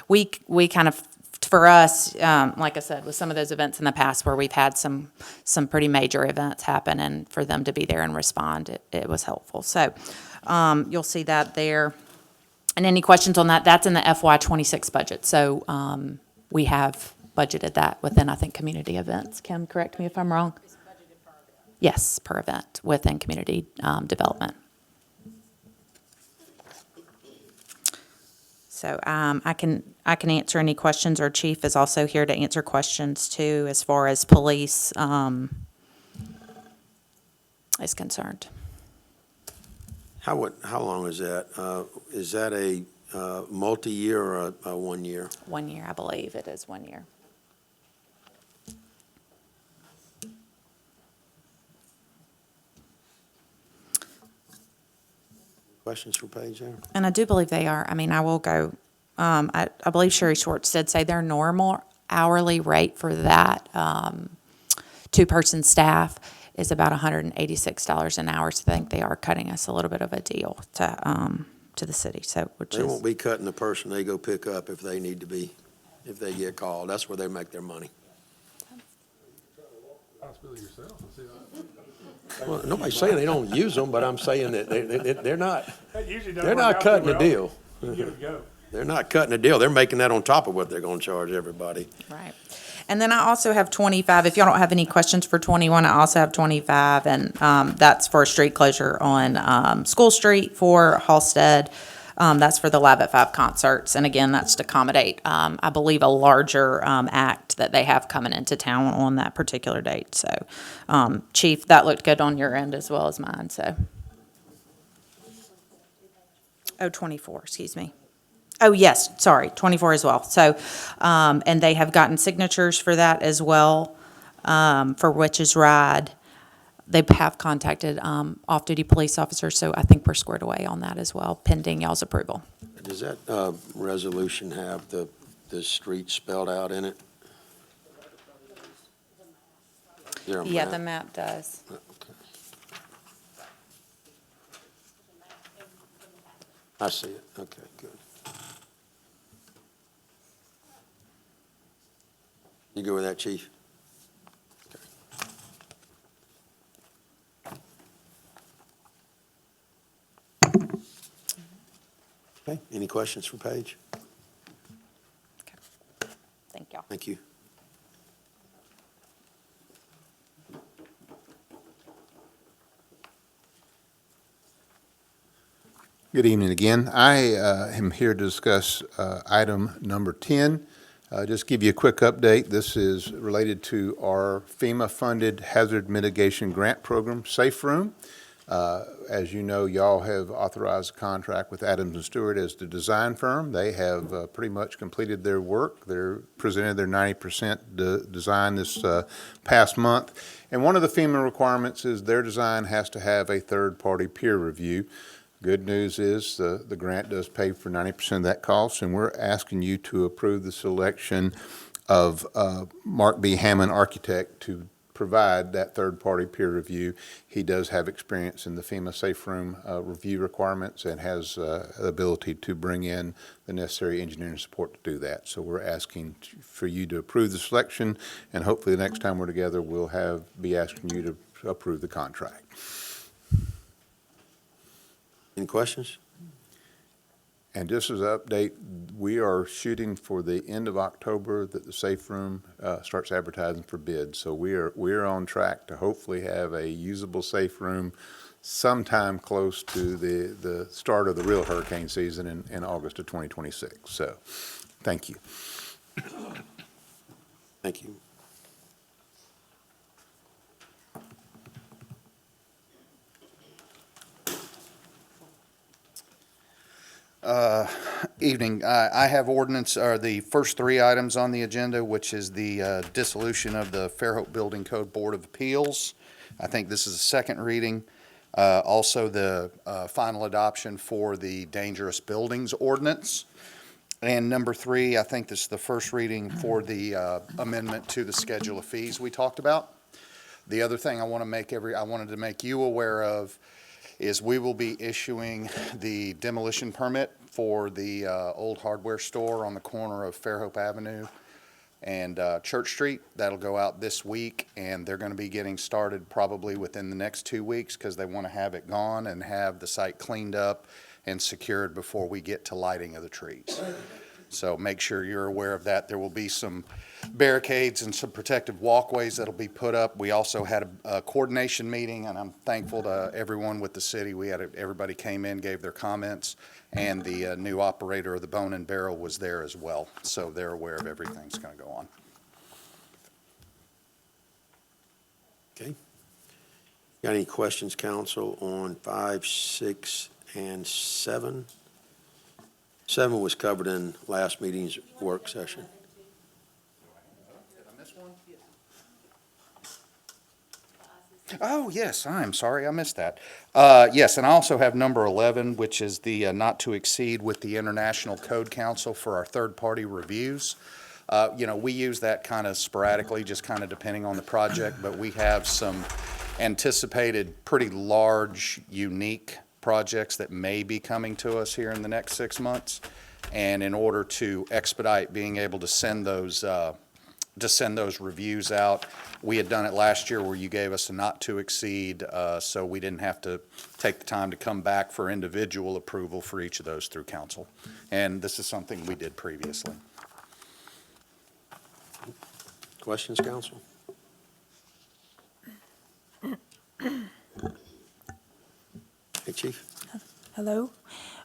we kind of, for us, like I said, with some of those events in the past where we've had some pretty major events happen, and for them to be there and respond, it was helpful. So you'll see that there. And any questions on that? That's in the FY '26 budget. So we have budgeted that within, I think, community events. Kim, correct me if I'm wrong? Yes, per event within community development. So I can answer any questions. Our chief is also here to answer questions too, as far as police is concerned. How long is that? Is that a multi-year or a 1 year? 1 year, I believe it is 1 year. Questions for Paige there? And I do believe they are. I mean, I will go, I believe Sherry Schwartz did say their normal hourly rate for that 2-person staff is about $186 an hour. So I think they are cutting us a little bit of a deal to the city, so, which They is, won't be cutting the person they go pick up if they need to be, if they get called. That's where they make their money. Hospital yourself and see that. Well, nobody's saying they don't use them, but I'm saying that they're not, That usually doesn't they're work not out cutting too the well. deal. You give it a go. They're not cutting the deal. They're making that on top of what they're gonna charge everybody. right. And then I also have 25, if y'all don't have any questions for 21, I also have 25, and that's for a street closure on School Street for Halsted. That's for the Live at 5 concerts, and again, that's to accommodate, I believe, a larger act that they have coming into town on that particular date. So, Chief, that looked good on your end as well as mine, so. 24, excuse me. Oh, yes, sorry, 24 as well. So, and they have gotten signatures for that as well, for Witch's Ride. They have contacted off-duty police officers, so I think we're squared away on that as well, pending y'all's approval. Does that resolution have the street spelled out in it? Is there a Yeah, map? the map does. Okay. I see it. Okay, good. You go with that, chief? Okay, any questions for Paige? Thank y'all. Thank you. Good evening again. I am here to discuss item number 10. Just give you a quick update. This is related to our FEMA-funded hazard mitigation grant program, Safe Room. As you know, y'all have authorized a contract with Adams and Stewart as the design firm. They have pretty much completed their work. They're presented their 90% design this past month. And one of the FEMA requirements is their design has to have a third-party peer review. Good news is the grant does pay for 90% of that cost, and we're asking you to approve the selection of Mark B. Hammond Architect to provide that third-party peer review. He does have experience in the FEMA safe room review requirements and has the ability to bring in the necessary engineering support to do that. So we're asking for you to approve the selection, and hopefully the next time we're together, we'll be asking you to approve the contract. Any questions? And just as an update, we are shooting for the end of October that the safe room starts advertising for bids. So we're on track to hopefully have a usable safe room sometime close to the start of the real hurricane season in August of 2026. So, thank you. Thank you. Evening. I have ordinance, or the first three items on the agenda, which is the dissolution of the Fairhope Building Code Board of Appeals. I think this is a second reading. Also, the final adoption for the dangerous buildings ordinance. And number three, I think this is the first reading for the amendment to the schedule of fees we talked about. The other thing I wanted to make you aware of is we will be issuing the demolition permit for the old hardware store on the corner of Fairhope Avenue and Church Street. That'll go out this week, and they're going to be getting started probably within the next 2 weeks because they want to have it gone and have the site cleaned up and secured before we get to lighting of the trees. So make sure you're aware of that. There will be some barricades and some protective walkways that'll be put up. We also had a coordination meeting, and I'm thankful to everyone with the city. Everybody came in, gave their comments, and the new operator of the Bone and Barrel was there as well. So they're aware of everything that's going to go on. Okay. Got any questions, council, on 5, 6, and 7? 7 was covered in last meeting's work session. Oh, yes, I'm sorry, I missed that. Yes, and I also have number 11, which is the not to exceed with the International Code Council for our third-party reviews. We use that kind of sporadically, just kind of depending on the project, but we have some anticipated pretty large, unique projects that may be coming to us here in the next 6 months. And in order to expedite being able to send those reviews out, we had done it last year where you gave us a not to exceed, so we didn't have to take the time to come back for individual approval for each of those through council. And this is something we did previously. Questions, council? Hey, Chief. Hello.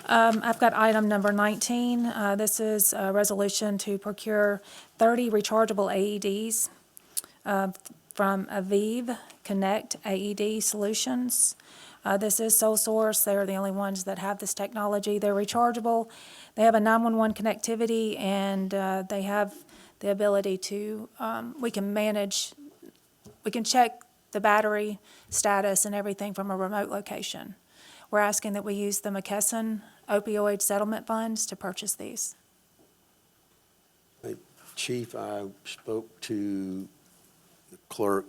I've got item number 19. This is a resolution to procure 30 rechargeable AEDs from Aviv Connect AED Solutions. This is sole source. They're the only ones that have this technology. They're rechargeable. They have a 911 connectivity, and they have the ability to, we can check the battery status and everything from a remote location. We're asking that we use the McKesson opioid settlement funds to purchase these. Hey, Chief, I spoke to the clerk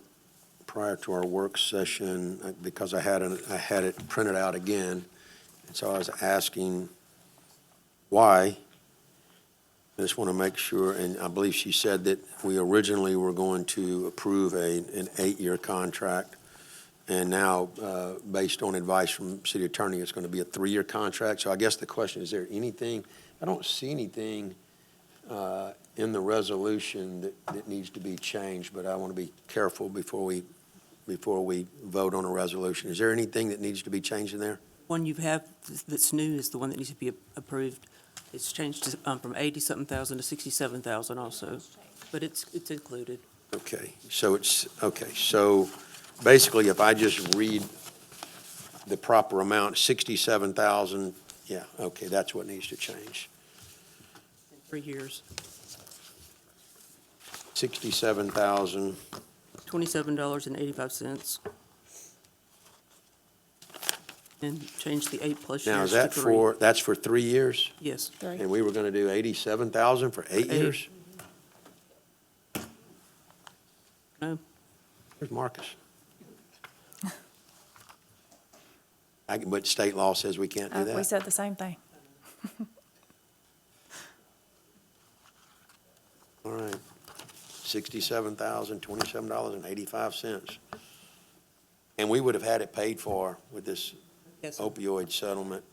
prior to our work session because I had it printed out again. And so I was asking why. I just want to make sure, and I believe she said that we originally were going to approve an 8-year contract. And now, based on advice from city attorney, it's going to be a 3-year contract. So I guess the question, is there anything, I don't see anything in the resolution that needs to be changed, but I want to be careful before we vote on a resolution. Is there anything that needs to be changed in there? One you have that's new is the one that needs to be approved. It's changed to, from 80-something thousand to 67,000 also, but it's included. Okay, so so basically, if I just read the proper amount, 67,000, yeah, okay, that's what needs to change. 3 years. 67,000. $27.85. And change the 8+ years Now, is to that 3. that's for 3 years? Yes. And we were going to do 87,000 for 8 years? No. Where's Marcus? But state law says we can't do We that. said the same thing. All right. $67,027.85. And we would have had it paid for with this Yes, sir. opioid settlement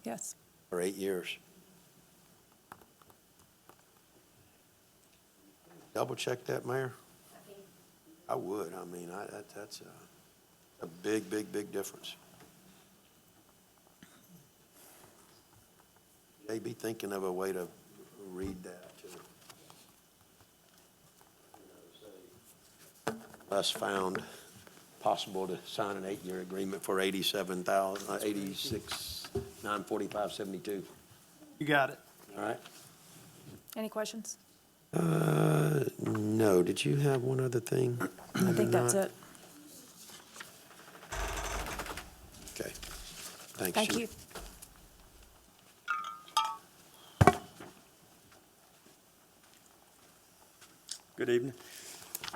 Yes. for 8 years. Double check that, Mayor? I would. I mean, that's a big, big, big difference. They be thinking of a way to read that too. Us found possible to sign an 8-year agreement for 86,945.72. You got it. All right? Any questions? No. Did you have one other thing? I think that's it. Okay. Thanks. Thank Sheila. you. Good evening.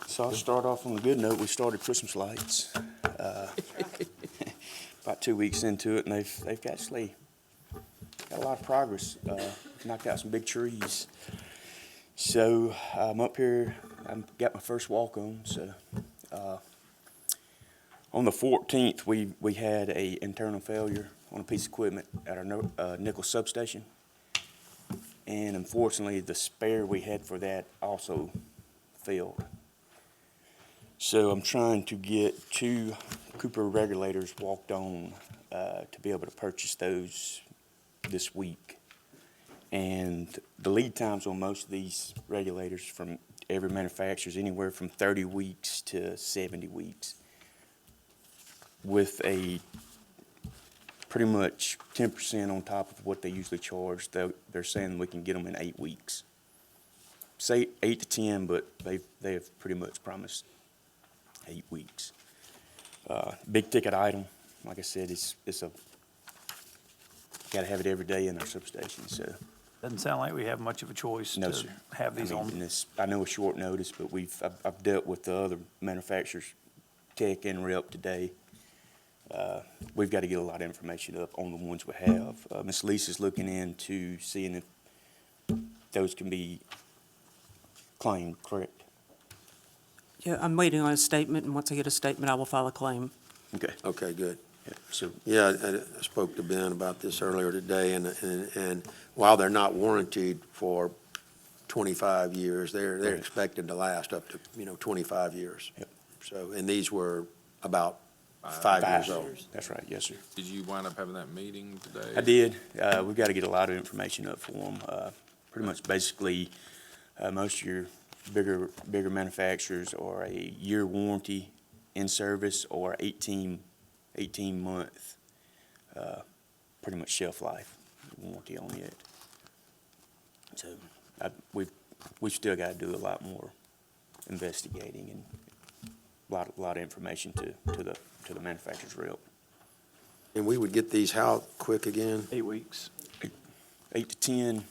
So I'll start off on a good note. We started Christmas lights about 2 weeks into it, and they've actually got a lot of progress. Knocked out some big trees. So I'm up here. I've got my first walk on. So on the 14th, we had a internal failure on a piece of equipment at our nickel substation, and unfortunately, the spare we had for that also failed. So I'm trying to get 2 Cooper regulators walked on to be able to purchase those this week. And the lead times on most of these regulators from every manufacturer is anywhere from 30 weeks to 70 weeks. With a pretty much 10% on top of what they usually charge, they're saying we can get them in 8 weeks. Say 8 to 10, but they have pretty much promised 8 weeks. Big ticket item, like I said, it's a got to have it every day in our substation. So Doesn't sound like we have much of a choice no, to sir. have these on. I know it's short notice, but I've dealt with the other manufacturers, tech and rep today. We've got to get a lot of information up on the ones we have. Ms. Lisa's looking into seeing if those can be claimed, correct? Yeah, I'm waiting on a statement, and once I get a statement, I will file a claim. Okay. Okay, good. Yeah, so Yeah, I spoke to Ben about this earlier today, and while they're not warranted for 25 years, they're Right. expected to last up to, 25 years. Yep. So, and these were about 5 years old. That's right, yes, sir. Did you wind up having that meeting today? I did. We've got to get a lot of information up for them. Pretty much basically, most of your bigger manufacturers are a year warranty in service or 18-month, pretty much shelf life warranty on it. So we've still got to do a lot more investigating and a lot of information to the manufacturer's rep. And we would get these how quick again? 8 weeks. 8 to 10.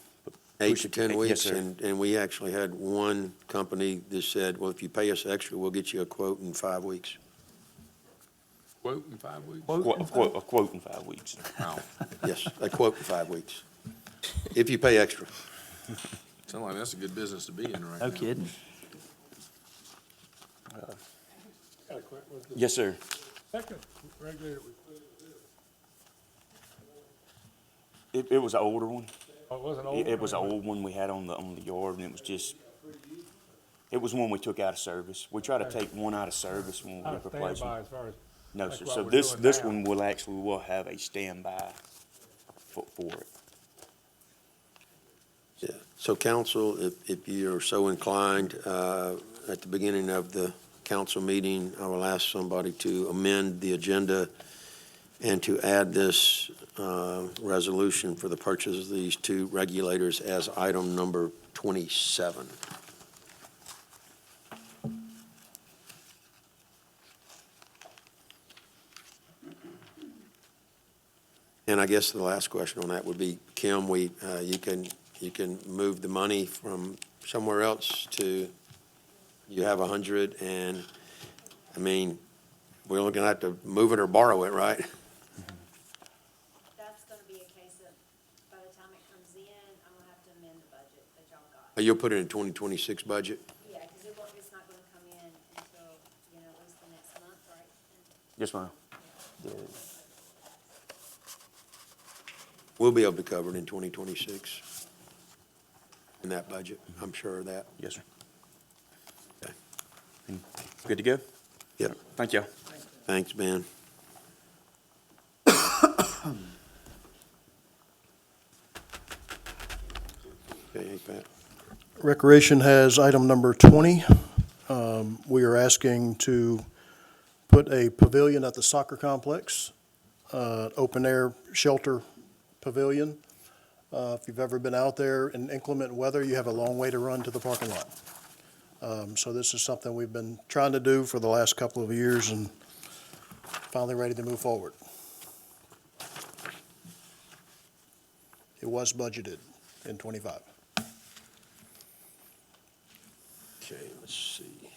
8 to 10 Yes, weeks? sir. And we actually had one company that said, well, if you pay us extra, we'll get you a quote in 5 weeks. Quote in 5 weeks? A quote in 5 weeks. Wow. Yes, a quote in 5 weeks, if you pay extra. Sounds like that's a good business to be in right now. No kidding. Yes, sir. Second regulator we put in. It was an older one. Oh, it was an old It was an one? old one we had on the yard, and it was one we took out of service. We try to take one out of service when we Out of replace standby them. as far as, No, like sir. what So we're this doing now. one will have a standby for it. Yeah. So council, if you're so inclined, at the beginning of the council meeting, I will ask somebody to amend the agenda and to add this resolution for the purchase of these 2 regulators as item number 27. And I guess the last question on that would be, Kim, you can move the money from somewhere else to, you have 100, and I mean, we're looking at to move it or borrow it, right? That's gonna be a case of, by the time it comes in, I'm gonna have to amend the budget that y'all got. You'll put it in 2026 budget? Yeah, because it's not gonna come in until, at least the next month, right? Yes, ma'am. We'll be able to cover it in 2026 in that budget. I'm sure of that. Yes, sir. Okay. Good to go? Yep. Thank you. Thanks, Ben. Okay, Pat. Recreation has item number 20. We are asking to put a pavilion at the soccer complex, open-air shelter pavilion. If you've ever been out there in inclement weather, you have a long way to run to the parking lot. So this is something we've been trying to do for the last couple of years and finally ready to move forward. It was budgeted in '25. Okay, let's see.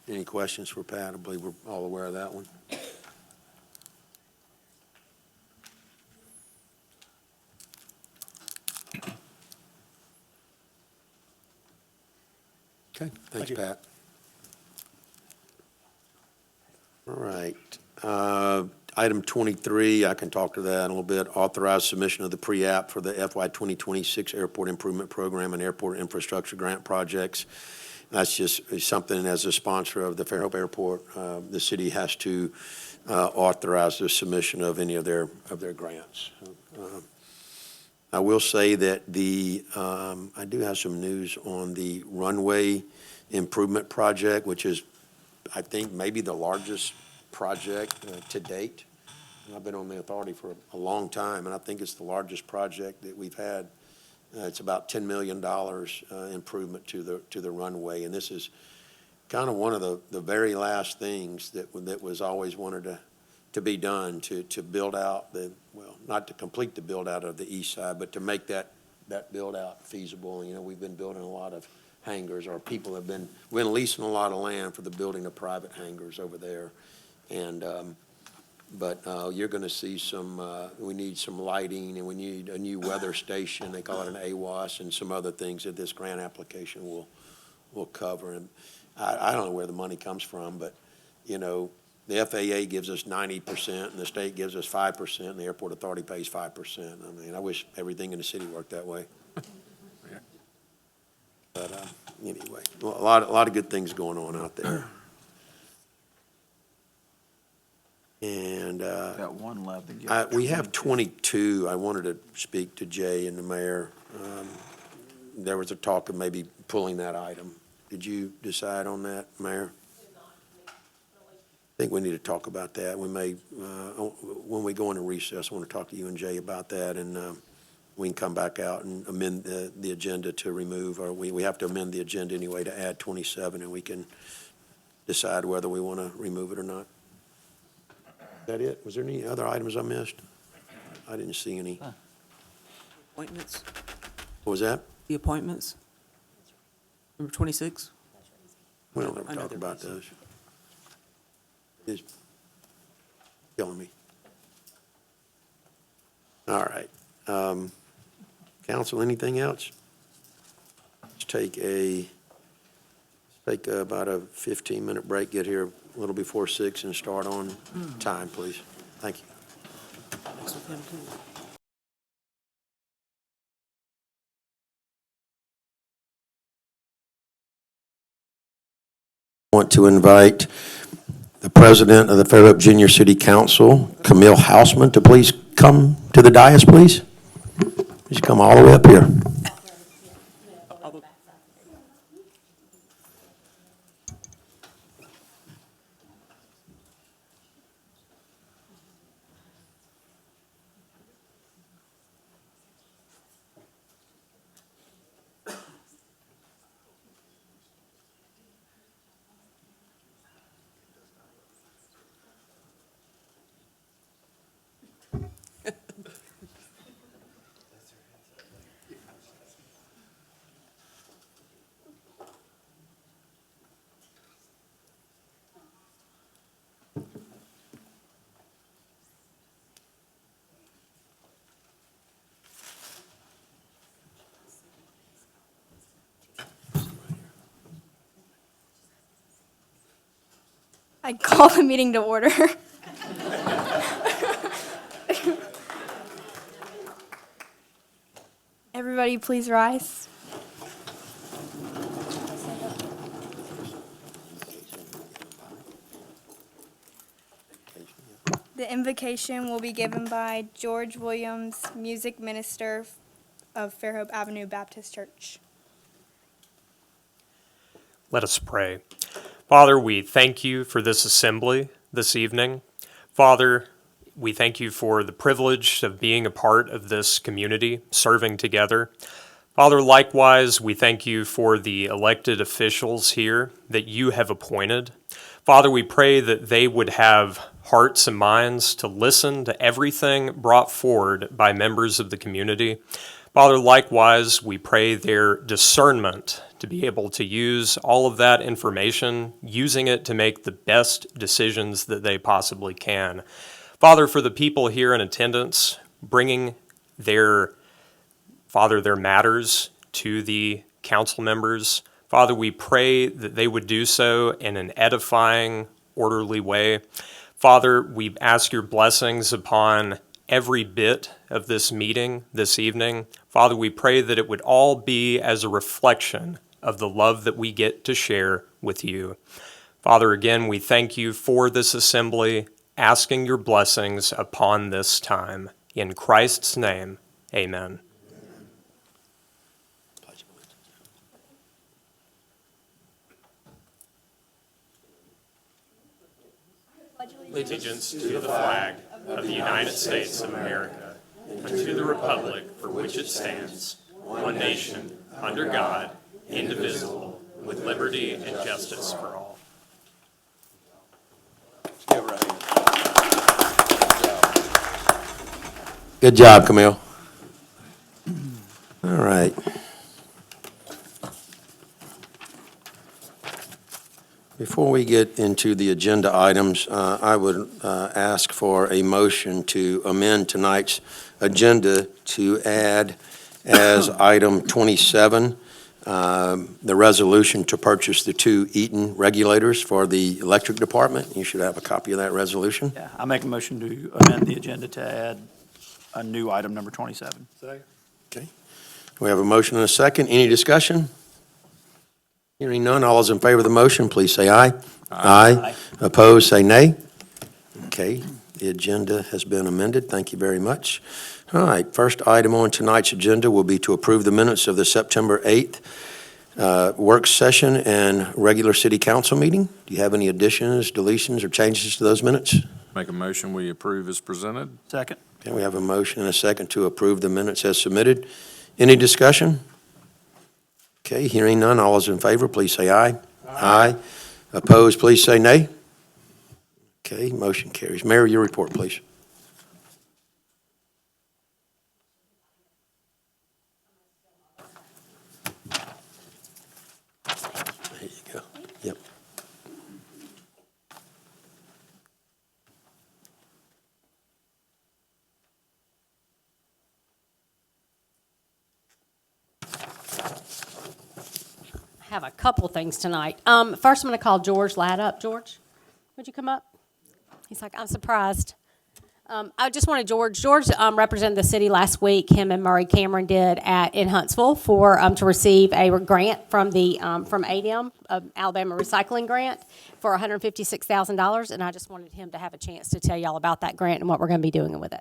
Any questions for Pat? I believe we're all aware of that one. Okay, thanks, you. Pat. All right. Item 23, I can talk to that a little bit. Authorize submission of the pre-app for the FY 2026 Airport Improvement Program and Airport Infrastructure Grant Projects. That's just something, as a sponsor of the Fairhope Airport, the city has to authorize the submission of any of their grants. I will say that I do have some news on the runway improvement project, which is, I think, maybe the largest project to date. I've been on the authority for a long time, and I think it's the largest project that we've had. It's about $10 million improvement to the runway, and this is kind of one of the very last things that was always wanted to be done to build out not to complete the build out of the east side, but to make that build out feasible. We've been building a lot of hangars, or people have been, we're leasing a lot of land for the building of private hangars over there. And, but you're going to see we need some lighting, and we need a new weather station. They call it an AWAS, and some other things that this grant application will cover. And I don't know where the money comes from, but, the FAA gives us 90%, and the state gives us 5%, and the airport authority pays 5%. I mean, I wish everything in the city worked that way. But anyway, a lot of good things going on out there. And Got one left to get. we have 22. I wanted to speak to Jay and the mayor. There was a talk of maybe pulling that item. Did you decide on that, Mayor? I think we need to talk about that. We may, when we go into recess, I want to talk to you and Jay about that, and we can come back out and amend the agenda to remove, or we have to amend the agenda anyway to add 27, and we can decide whether we want to remove it or not. Is that it? Was there any other items I missed? I didn't see any. Appointments, What was that? the appointments. Number 26. We don't ever I know talk they're about busy. those. It's killing me. All right. Council, anything else? Let's take about a 15-minute break, get here a little before 6, and start on time, please. Thank you. That's with him, too. Want to invite the president of the Fairhope Junior City Council, Camille Hausman, to please come to the dais, please. Please come all the way up here. I call the meeting to order. Everybody please rise. The invocation will be given by George Williams, music minister of Fairhope Avenue Baptist Church. Let us pray. Father, we thank you for this assembly this evening. Father, we thank you for the privilege of being a part of this community, serving together. Father, likewise, we thank you for the elected officials here that you have appointed. Father, we pray that they would have hearts and minds to listen to everything brought forward by members of the community. Father, likewise, we pray their discernment to be able to use all of that information, using it to make the best decisions that they possibly can. Father, for the people here in attendance, bringing their matters to the council members, Father, we pray that they would do so in an edifying, orderly way. Father, we ask your blessings upon every bit of this meeting this evening. Father, we pray that it would all be as a reflection of the love that we get to share with you. Father, again, we thank you for this assembly, asking your blessings upon this time. In Christ's name, amen. Allegiance to the flag of the United States of America and to the republic for which it stands, one nation, under God, indivisible, with liberty and justice for all. Good job, Camille. All right. Before we get into the agenda items, I would ask for a motion to amend tonight's agenda to add as item 27, the resolution to purchase the 2 Eaton regulators for the electric department. You should have a copy of that resolution. Yeah, I make a motion to amend the agenda to add a new item number 27. Okay. We have a motion and a second. Any discussion? Hearing none, all those in favor of the motion, please say aye. Aye. Opposed, say nay. Okay, the agenda has been amended. Thank you very much. All right, first item on tonight's agenda will be to approve the minutes of the September 8th work session and regular city council meeting. Do you have any additions, deletions, or changes to those minutes? Make a motion, we approve as presented. Second. Okay, we have a motion and a second to approve the minutes as submitted. Any discussion? Okay, hearing none, all those in favor, please say aye. Aye. Opposed, please say nay. Okay, motion carries. Mayor, your report, please. There you go. Yep. Have a couple things tonight. First, I'm going to call George Ladd up. George, would you come up? He's like, I'm surprised. I just wanted George represented the city last week. Him and Murray Cameron did in Huntsville for to receive a grant from the from ADM, Alabama Recycling Grant, for $156,000. And I just wanted him to have a chance to tell y'all about that grant and what we're going to be doing with it.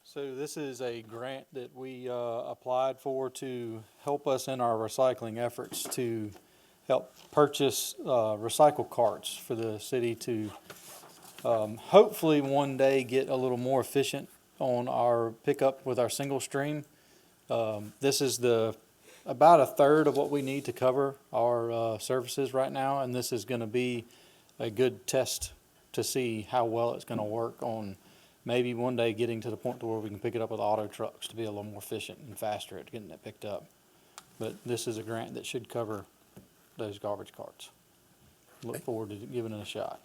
So this is a grant that we applied for to help us in our recycling efforts to help purchase recycle carts for the city to hopefully one day get a little more efficient on our pickup with our single stream. This is about a third of what we need to cover our services right now, and this is going to be a good test to see how well it's going to work on maybe one day getting to the point to where we can pick it up with auto trucks to be a little more efficient and faster at getting it picked up. But this is a grant that should cover those garbage carts. Look forward to giving it a shot.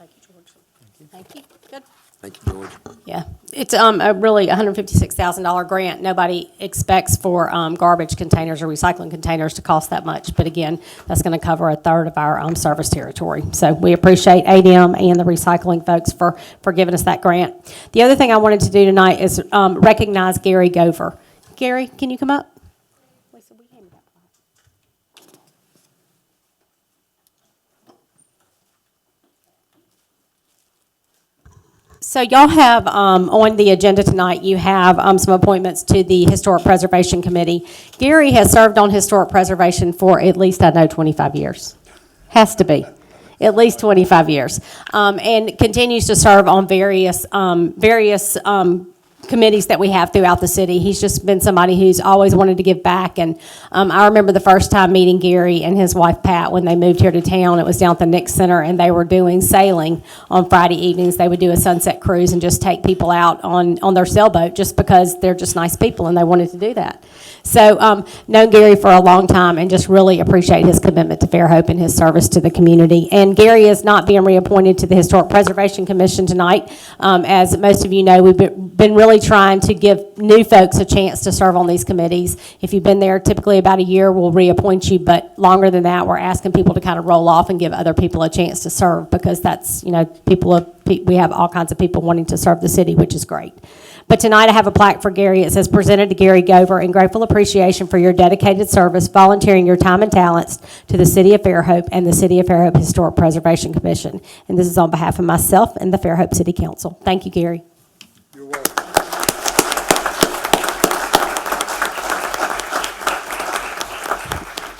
Thank you, George. Thank you. Good. Thank you, George. Yeah, it's a really $156,000 grant. Nobody expects for garbage containers or recycling containers to cost that much. But again, that's going to cover a third of our service territory. So we appreciate ADM and the recycling folks for giving us that grant. The other thing I wanted to do tonight is recognize Gary Gover. Gary, can you come up? So y'all have, on the agenda tonight, you have some appointments to the Historic Preservation Committee. Gary has served on Historic Preservation for at least, I know, 25 years. Has to be. At least 25 years. And continues to serve on various committees that we have throughout the city. He's just been somebody who's always wanted to give back. And I remember the first time meeting Gary and his wife Pat when they moved here to town. It was down at the Nick Center, and they were doing sailing on Friday evenings. They would do a sunset cruise and just take people out on their sailboat just because they're just nice people and they wanted to do that. So known Gary for a long time and just really appreciate his commitment to Fairhope and his service to the community. And Gary is not being reappointed to the Historic Preservation Commission tonight. As most of you know, we've been really trying to give new folks a chance to serve on these committees. If you've been there typically about a year, we'll reappoint you, but longer than that, we're asking people to kind of roll off and give other people a chance to serve, because that's, you know, we have all kinds of people wanting to serve the city, which is great. But tonight I have a plaque for Gary. It says, "Presented to Gary Gover in grateful appreciation for your dedicated service, volunteering your time and talents to the City of Fairhope and the City of Fairhope Historic Preservation Commission." And this is on behalf of myself and the Fairhope City Council. Thank you, Gary. You're welcome.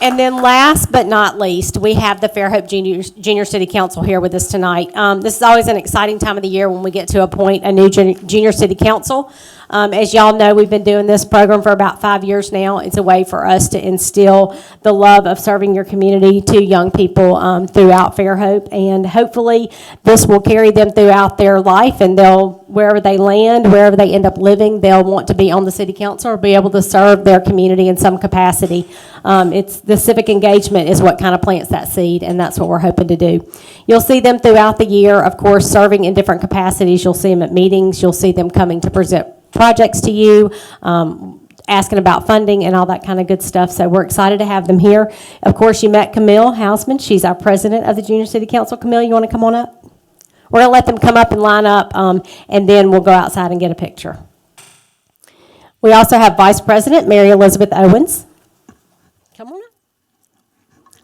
And then last but not least, we have the Fairhope Junior City Council here with us tonight. This is always an exciting time of the year when we get to appoint a new Junior City Council. As y'all know, we've been doing this program for about 5 years now. It's a way for us to instill the love of serving your community to young people throughout Fairhope. And hopefully this will carry them throughout their life, and wherever they land, wherever they end up living, they'll want to be on the city council or be able to serve their community in some capacity. It's the civic engagement is what kind of plants that seed, and that's what we're hoping to do. You'll see them throughout the year, of course, serving in different capacities. You'll see them at meetings. You'll see them coming to present projects to you, asking about funding and all that kind of good stuff. So we're excited to have them here. Of course, you met Camille Hausman. She's our president of the Junior City Council. Camille, you want to come on up? We're going to let them come up and line up, and then we'll go outside and get a picture. We also have Vice President Mary Elizabeth Owens. Come on up.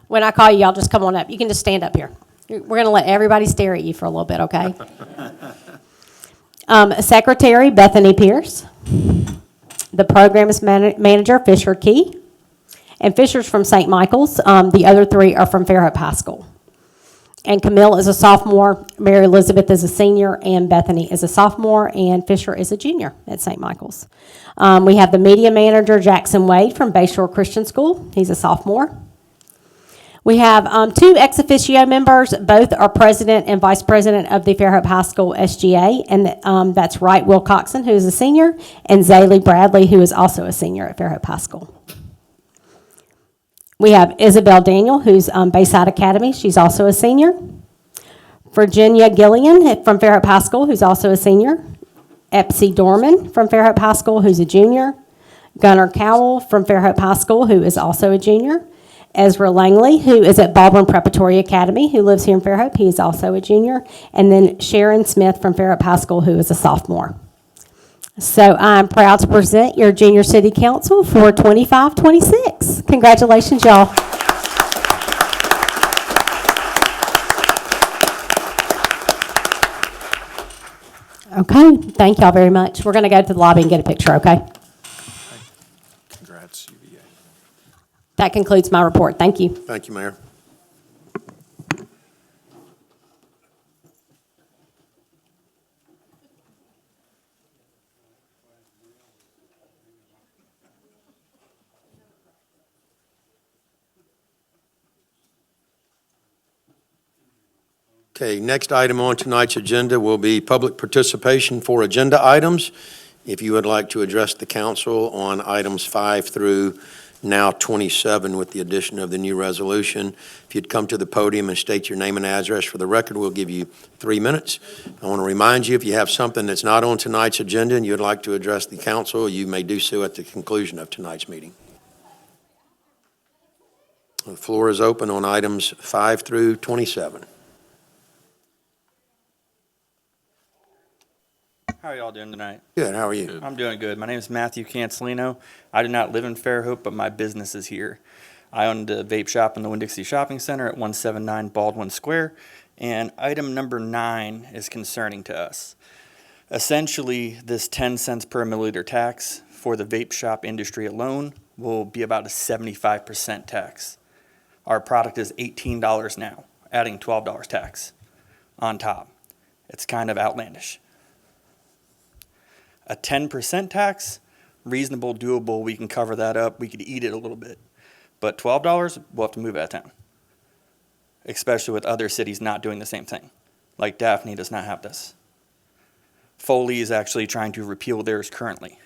When I call you, y'all just come on up. You can just stand up here. We're going to let everybody stare at you for a little bit, okay? Secretary Bethany Pierce. The Programs Manager Fisher Key. And Fisher's from St. Michael's. The other three are from Fairhope High School. And Camille is a sophomore, Mary Elizabeth is a senior, and Bethany is a sophomore, and Fisher is a junior at St. Michael's. We have the Media Manager Jackson Wade from Bayshore Christian School. He's a sophomore. We have 2 ex officio members. Both are president and vice president of the Fairhope High School SGA, and that's Wright Wilcoxon, who is a senior, and Zaylee Bradley, who is also a senior at Fairhope High School. We have Isabel Daniel, who's Bayside Academy. She's also a senior. Virginia Gillian from Fairhope High School, who's also a senior. Epsy Dorman from Fairhope High School, who's a junior. Gunnar Cowell from Fairhope High School, who is also a junior. Ezra Langley, who is at Baldwin Preparatory Academy, who lives here in Fairhope. He is also a junior. And then Sharon Smith from Fairhope High School, who is a sophomore. So I'm proud to present your Junior City Council for 25-26. Congratulations, y'all. Okay, thank y'all very much. We're going to go to the lobby and get a picture, okay? Congrats, UVA. That concludes my report. Thank you. Thank you, Mayor. Okay, next item on tonight's agenda will be public participation for agenda items. If you would like to address the council on items 5 through now 27 with the addition of the new resolution. If you'd come to the podium and state your name and address for the record, we'll give you 3 minutes. I want to remind you, if you have something that's not on tonight's agenda and you'd like to address the council, you may do so at the conclusion of tonight's meeting. The floor is open on items 5 through 27. How are y'all doing tonight? Good, how are you? I'm doing good. My name is Matthew Cancelino. I do not live in Fairhope, but my business is here. I own the vape shop in the Winn-Dixie Shopping Center at 179 Baldwin Square, and item number 9 is concerning to us. Essentially, this 10 cents per milliliter tax for the vape shop industry alone will be about a 75% tax. Our product is $18 now, adding $12 tax on top. It's kind of outlandish. A 10% tax, reasonable, doable, we can cover that up, we could eat it a little bit. But $12, we'll have to move out of town. Especially with other cities not doing the same thing. Like Daphne does not have this. Foley is actually trying to repeal theirs currently.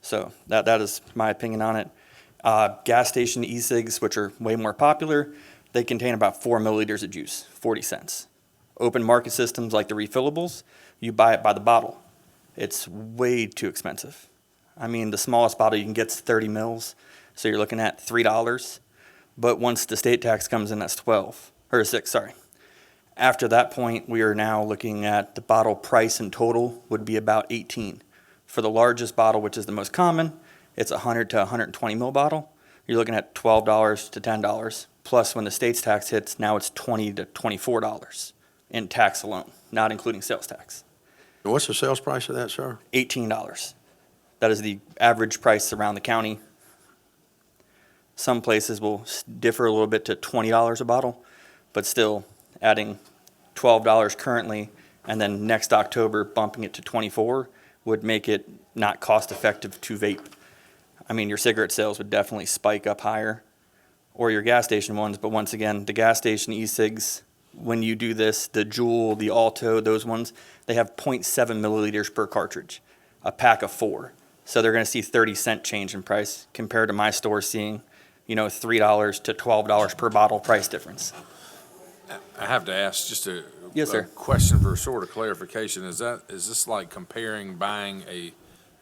So that is my opinion on it. Gas station e-cigs, which are way more popular, they contain about 4 milliliters of juice, 40 cents. Open market systems like the refillables, you buy it by the bottle. It's way too expensive. I mean, the smallest bottle you can get is 30 mils, so you're looking at $3. But once the state tax comes in, that's 12, or 6, sorry. After that point, we are now looking at the bottle price in total would be about 18. For the largest bottle, which is the most common, it's 100 to 120 mil bottle. You're looking at $12 to $10. Plus, when the state's tax hits, now it's $20 to $24 in tax alone, not including sales tax. And what's the sales price of that, sir? $18. That is the average price around the county. Some places will differ a little bit to $20 a bottle, but still adding $12 currently, and then next October bumping it to $24 would make it not cost effective to vape. I mean, your cigarette sales would definitely spike up higher, or your gas station ones, but once again, the gas station e-cigs, when you do this, the Juul, the Alto, those ones, they have 0.7 milliliters per cartridge, a pack of 4. So they're going to see 30-cent change in price compared to my store seeing, $3 to $12 per bottle price difference. I have to ask just a Yes, sir. question for sort of clarification. Is this like comparing buying a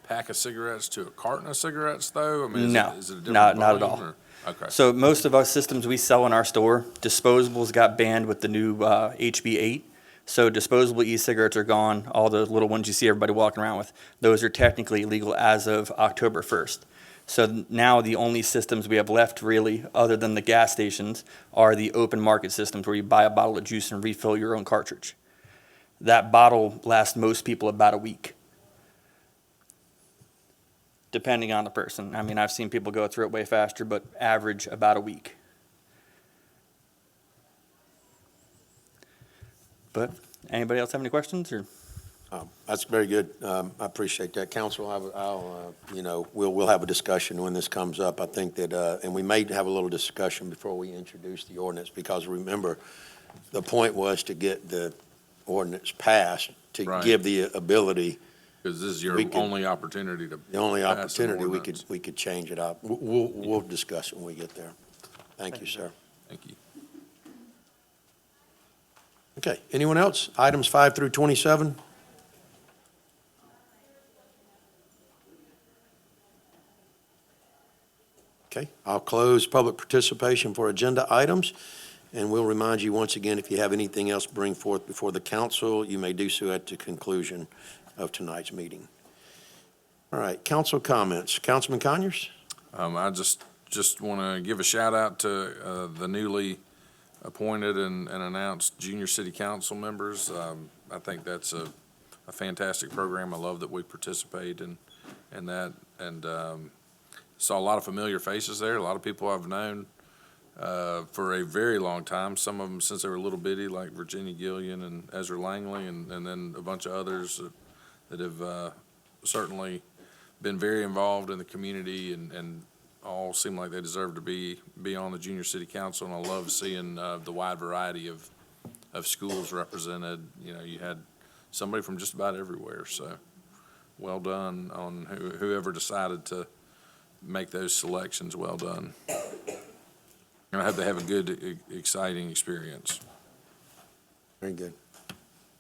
pack of cigarettes to a carton of cigarettes, though? I mean, No, is it a different not at volume, all. or- Okay. So most of our systems we sell in our store, disposables got banned with the new HB8. So disposable e-cigarettes are gone. All the little ones you see everybody walking around with, those are technically illegal as of October 1st. So now the only systems we have left really, other than the gas stations, are the open market systems where you buy a bottle of juice and refill your own cartridge. That bottle lasts most people about a week, depending on the person. I mean, I've seen people go through it way faster, but average about a week. But anybody else have any questions, or? That's very good. I appreciate that. Council, we'll have a discussion when this comes up. I think that, and we may have a little discussion before we introduce the ordinance, because remember, the point was to get the ordinance passed, to Right. give the ability. Because this is your we could- only opportunity to. The only pass an opportunity ordinance. we could change it up. We'll discuss it when we get there. Thank you, sir. Thank you. Okay, anyone else? Items 5 through 27? Okay, I'll close public participation for agenda items, and we'll remind you once again, if you have anything else to bring forth before the council, you may do so at the conclusion of tonight's meeting. All right, council comments. Councilman Conyers? I just want to give a shout out to the newly appointed and announced junior city council members. I think that's a fantastic program. I love that we participate in that, and saw a lot of familiar faces there. A lot of people I've known for a very long time. Some of them since they were little bitty, like Virginia Gillian and Ezra Langley, and then a bunch of others that have certainly been very involved in the community, and all seem like they deserve to be on the junior city council. And I love seeing the wide variety of schools represented. You had somebody from just about everywhere. So well done on whoever decided to make those selections well done. And I hope they have a good, exciting experience. Very good.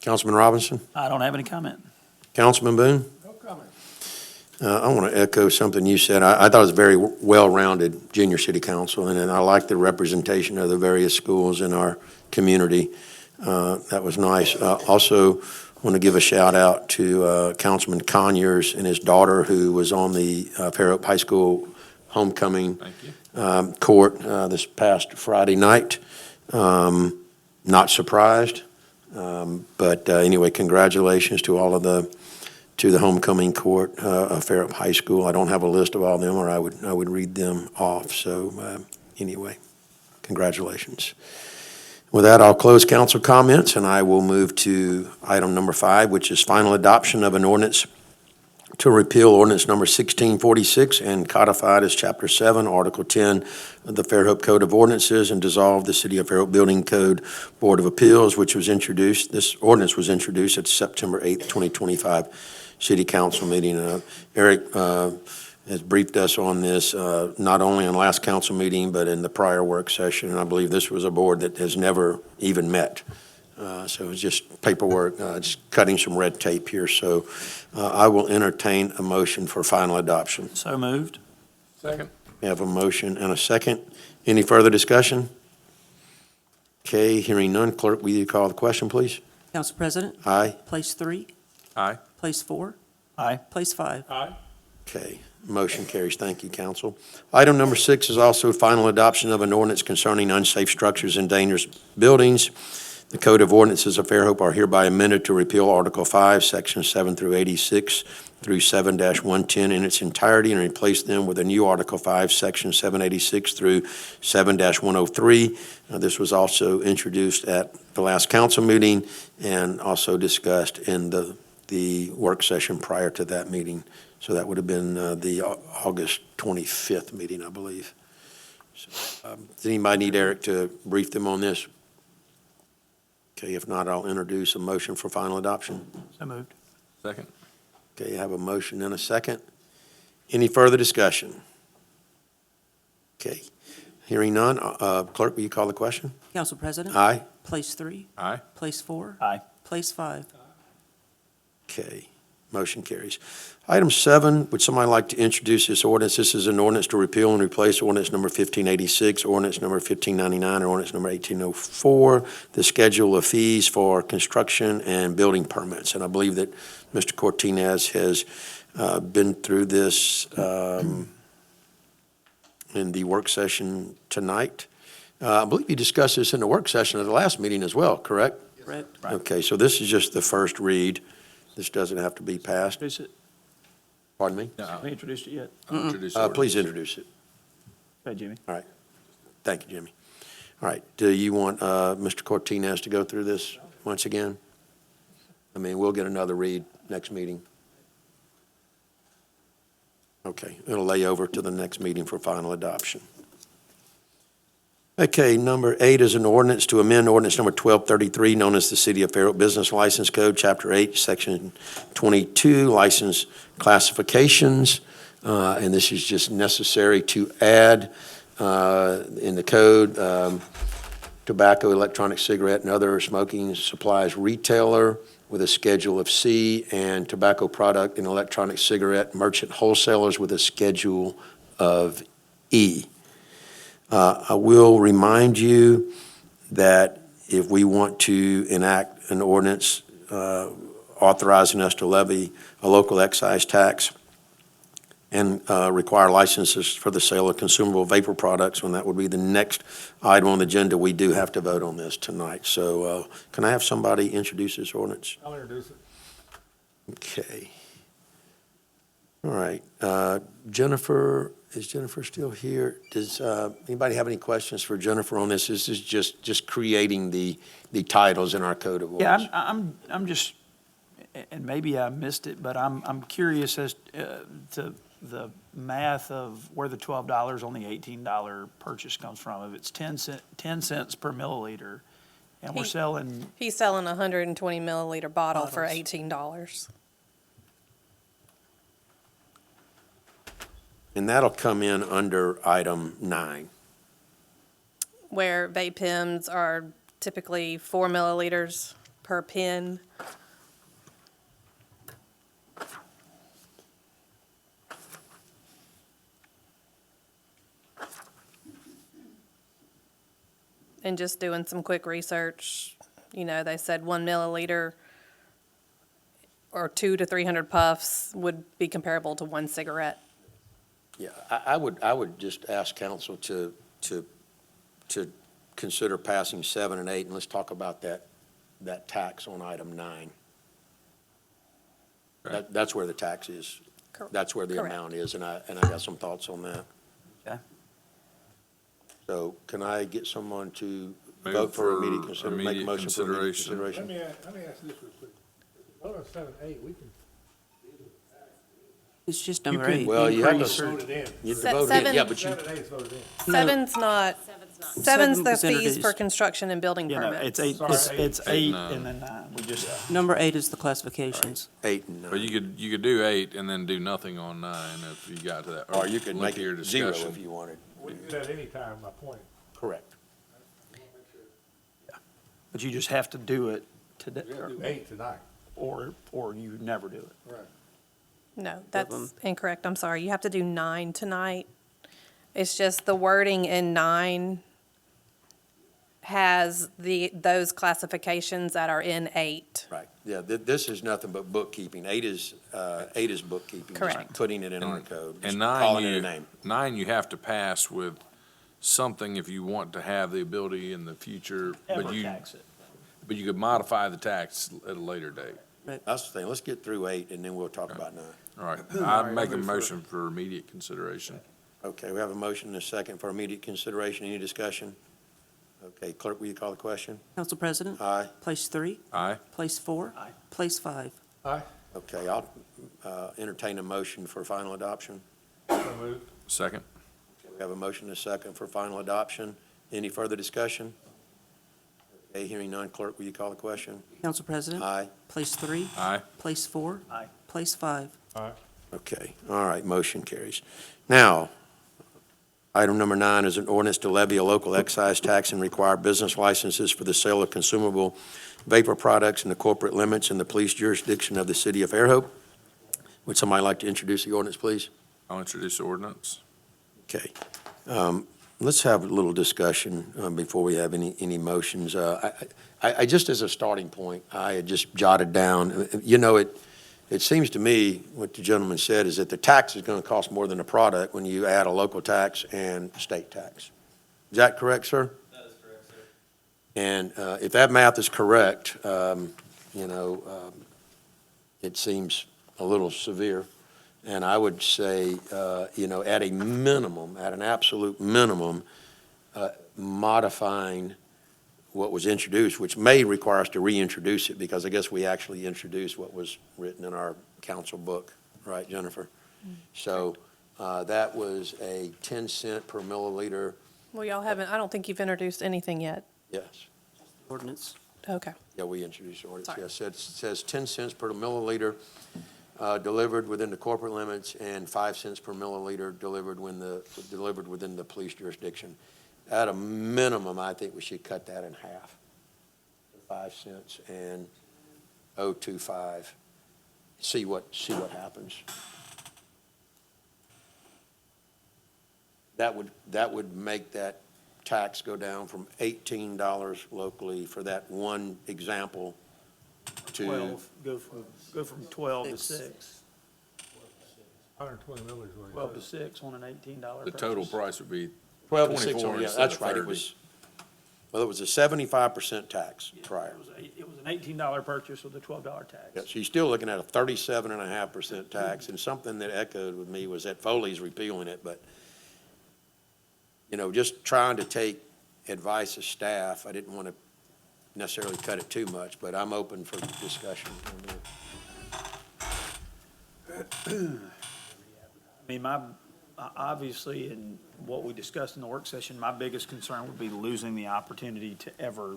Councilman Robinson? I don't have any comment. Councilman Boone? No comment. I want to echo something you said. I thought it was a very well-rounded junior city council, and I like the representation of the various schools in our community. That was nice. Also, want to give a shout-out to Councilman Conyers and his daughter, who was on the Fairhope High School homecoming court this past Friday night. Not surprised, but anyway, congratulations to all of the homecoming court of Fairhope High School. I don't have a list of all of them, or I would read them off. So anyway, congratulations. With that, I'll close council comments, and I will move to item number 5, which is final adoption of an ordinance to repeal ordinance number 1646 and codified as Chapter 7, Article 10 of the Fairhope Code of Ordinances, and dissolve the City of Fairhope Building Code Board of Appeals, which was introduced, this ordinance was introduced at September 8th, 2025 City Council meeting. Eric has briefed us on this, not only in last council meeting, but in the prior work session, and I believe this was a board that has never even met. So it's just paperwork, just cutting some red tape here. So I will entertain a motion for final adoption. So moved. Second. We have a motion and a second. Any further discussion? Okay, hearing none. Clerk, will you call the question, please? Council President? Aye. Place 3? Aye. Place 4? Aye. Place 5? Aye. Okay, motion carries. Thank you, council. Item number 6 is also final adoption of an ordinance concerning unsafe structures and dangerous buildings. The Code of Ordinances of Fairhope are hereby amended to repeal Article 5, Sections 7 through 86 through 7-110 in its entirety and replace them with a new Article 5, Section 786 through 7-103. This was also introduced at the last council meeting and also discussed in the work session prior to that meeting. So that would have been the August 25th meeting, I believe. So, does anybody need Eric to brief them on this? Okay, if not, I'll introduce a motion for final adoption. So moved. Second. Okay, I have a motion and a second. Any further discussion? Okay, hearing none. Clerk, will you call the question? Council President? Aye. Place 3? Aye. Place 4? Aye. Place 5? Okay, motion carries. Item 7, would somebody like to introduce this ordinance? This is an ordinance to repeal and replace ordinance number 1586, ordinance number 1599, or ordinance number 1804, the schedule of fees for construction and building permits. And I believe that Mr. Cortinez has been through this in the work session tonight. I believe you discussed this in the work session at the last meeting as well, correct? Correct. Okay, so this is just the first read. This doesn't have to be passed. Introduce it. Pardon me? No, Have we introduced it yet? I'll introduce the Please ordinance. introduce it. Okay, Jimmy. All right. Thank you, Jimmy. All right, do you want Mr. Cortinez to go through this once again? I mean, we'll get another read next meeting. Okay, it'll lay over to the next meeting for final adoption. Okay, number 8 is an ordinance to amend ordinance number 1233, known as the City of Fairhope Business License Code, Chapter 8, Section 22, License Classifications. And this is just necessary to add in the code, tobacco, electronic cigarette, and other smoking supplies retailer with a Schedule of C, and tobacco product and electronic cigarette merchant wholesalers with a Schedule of E. I will remind you that if we want to enact an ordinance authorizing us to levy a local excise tax and require licenses for the sale of consumable vapor products, when that would be the next item on the agenda, we do have to vote on this tonight. So can I have somebody introduce this ordinance? I'll introduce it. Okay. All right. Jennifer, is Jennifer still here? Does anybody have any questions for Jennifer on this? This is just creating the titles in our code of ordinance. Yeah, I'm just, and maybe I missed it, but I'm curious as to the math of where the $12 on the $18 purchase comes from. If it's 10 cents per milliliter, and we're selling. He's selling a 120 milliliter bottle for $18. And that'll come in under item 9. Where vape pens are typically 4 milliliters per pen. And just doing some quick research, they said 1 milliliter or 200 to 300 puffs would be comparable to 1 cigarette. Yeah, I would just ask council to consider passing 7 and 8, and let's talk about that tax on item 9. That's where the tax is. That's where the Correct. amount is, and I got some thoughts on that. Okay. So can I get someone to Move vote for for immediate consideration, make a immediate motion for immediate consideration. consideration? Let me ask this real quick. Vote on 7, 8, we can It's just You number can- 8. Well, you have Increase to, vote it in. you Se- vote it in, seven- yeah, but you, 7 and 8 is voted in. Seven's not, seven's Seven the was fees introduced. for construction and building You know, permits. it's eight, Sorry, it's eight. 8 9. and then 9. We just, Number 8 is the classifications. 8 and 9. But you could do 8 and then do nothing on 9 if you got to that. Or you could make lengthier it 0 discussion. if you wanted. We can do that anytime, my point. Correct. but you just have to do it today, Do 8 tonight. or you never do it. Right. No, that's incorrect. I'm sorry. You have to do 9 tonight. It's just the wording in 9 has those classifications that are in 8. Right, yeah, this is nothing but bookkeeping. 8 is bookkeeping. just Correct. Putting it in our code. just And calling it a name. 9 you have to pass with something if you want to have the ability in the future. Ever tax it. But you could modify the tax at a later date. That's the thing, let's get through 8, and then we'll talk about 9. All right, I'd make a motion for immediate consideration. Okay, we have a motion and a second for immediate consideration. Any discussion? Okay, clerk, will you call the question? Council President? Aye. Place 3? Aye. Place 4? Aye. Place 5? Aye. Okay, I'll entertain a motion for final adoption. So moved. Second? We have a motion and a second for final adoption. Any further discussion? Okay, hearing none, clerk, will you call the question? Council President? Aye. Place 3? Aye. Place 4? Aye. Place 5? Aye. Okay, all right, motion carries. Now, item number 9 is an ordinance to levy a local excise tax and require business licenses for the sale of consumable vapor products in the corporate limits in the police jurisdiction of the city of Fairhope. Would somebody like to introduce the ordinance, please? I'll introduce the ordinance. Okay. Let's have a little discussion before we have any motions. I just as a starting point, I had just jotted down, it seems to me, what the gentleman said, is that the tax is going to cost more than the product when you add a local tax and state tax. Is that correct, sir? That is correct, sir. And if that math is correct, it seems a little severe. And I would say, at a minimum, at an absolute minimum, modifying what was introduced, which may require us to reintroduce it, because I guess we actually introduced what was written in our council book, right, Jennifer? So that was a 10 cent per milliliter, Well, y'all haven't, I don't think you've introduced anything yet. yes. Ordinance. Okay. Yeah, we introduced the ordinance, Sorry. yes. It says 10 cents per milliliter delivered within the corporate limits and 5 cents per milliliter delivered within the police jurisdiction. At a minimum, I think we should cut that in half, 5 cents and 0.25. See what happens. That would make that tax go down from $18 locally for that one example to 12, go from 12 to 6. 120 milliliters. 12 to 6 on an $18 The purchase. total price would be 12 to 6, 24 yeah, instead that's of right, 30. it was a 75% tax prior. It was an $18 purchase with a $12 tax. Yeah, so you're still looking at a 37.5% tax, and something that echoed with me was that Foley's repealing it, but, just trying to take advice of staff, I didn't want to necessarily cut it too much, but I'm open for discussion on that. I mean, obviously, in what we discussed in the work session, my biggest concern would be losing the opportunity to ever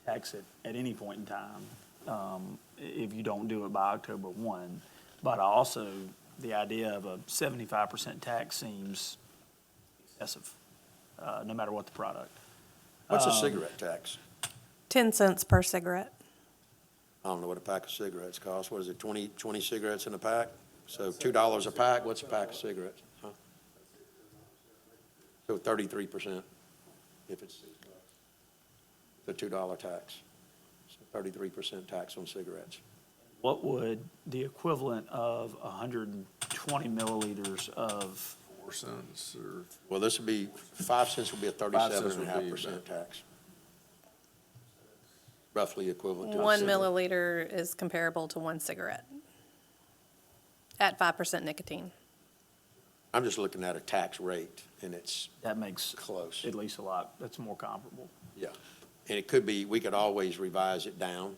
tax it at any point in time, if you don't do it by October 1. But I also the idea of a 75% tax seems excessive, no matter what the product. What's a cigarette tax? 10 cents per cigarette. I don't know what a pack of cigarettes costs. What is it, 20 cigarettes in a pack? So $2 a pack, what's a pack of cigarettes? Huh? So 33% if it's the $2 tax. So 33% tax on cigarettes. What would the equivalent of 120 milliliters of 4 cents or Well, this would be, 5 cents would be a 37.5% tax. Roughly equivalent to. 1 milliliter is comparable to 1 cigarette at 5% nicotine. I'm just looking at a tax rate, and it's that makes close. at least a lot, that's more comparable. Yeah. And it could be, we could always revise it down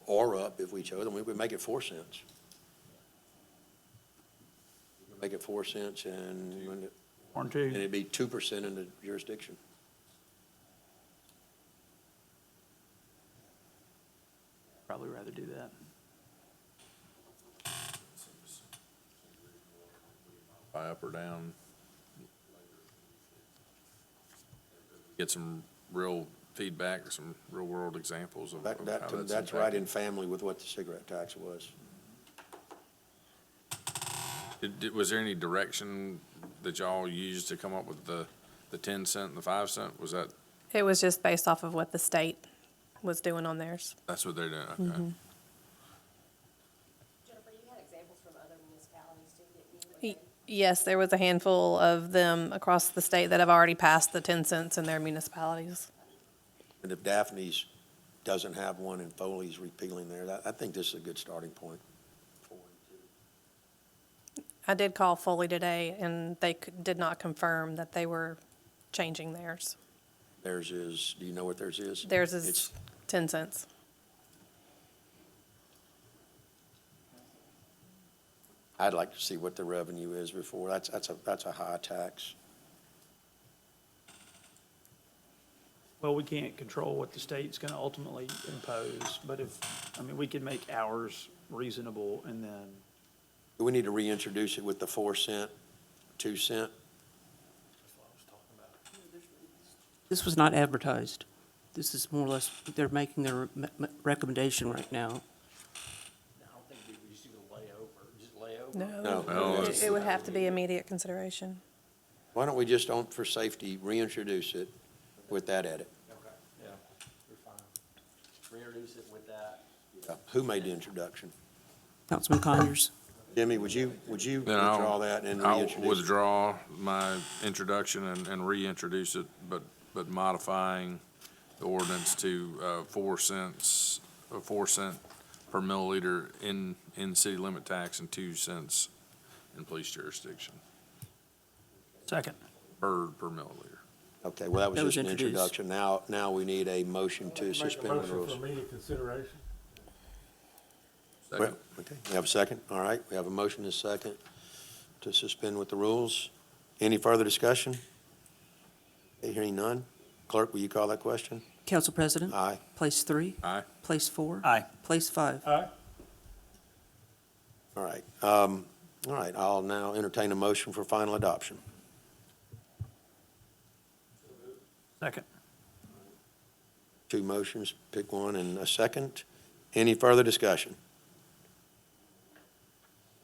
or up if we chose, and we would make it 4 cents. Make it 4 cents and it'd be 2% in the jurisdiction. Probably rather do that. buy up or down. Get some real feedback or some real-world examples of how That's right in family with what the cigarette tax was. Was there any direction that y'all used to come up with the 10 cent and the 5 cent? Was that, It was just based off of what the state was doing on theirs. that's what they're doing? Okay. Jennifer, you had examples from other municipalities too, didn't you? Yes, there was a handful of them across the state that have already passed the 10 cents in their municipalities. And if Daphne's doesn't have one and Foley's repealing theirs, I think this is a good starting point. I did call Foley today, and they did not confirm that they were changing theirs. Theirs is, do you know what theirs is? Theirs is It's 10 cents. I'd like to see what the revenue is before, that's a high tax. Well, we can't control what the state's gonna ultimately impose, but we could make ours reasonable and then, Do we need to reintroduce it with the 4 cent, 2 cent? This was not advertised. This is more or less, they're making their recommendation right now. No, No, it would have to be immediate consideration. Why don't we just, for safety, reintroduce it with that edit? Okay, yeah, you're fine. Reintroduce it with that. Who made the introduction? Councilman Conyers? Jimmy, would you Then withdraw that and I'll reintroduce? withdraw my introduction and reintroduce it, but modifying the ordinance to 4 cents, a 4 cent per milliliter in city limit tax and 2 cents in police jurisdiction second. per milliliter. Okay, well, that was That was just an introduced. introduction. Now we need a motion to suspend the Make a rules. motion for immediate consideration. Second. Well, okay, we have a second? All right, we have a motion and a second to suspend with the rules. Any further discussion? Okay, hearing none. Clerk, will you call that question? Council President? Aye. Place 3? Aye. Place 4? Aye. Place 5? Aye. All right, I'll now entertain a motion for final adoption. Second. Two motions, pick one and a second. Any further discussion?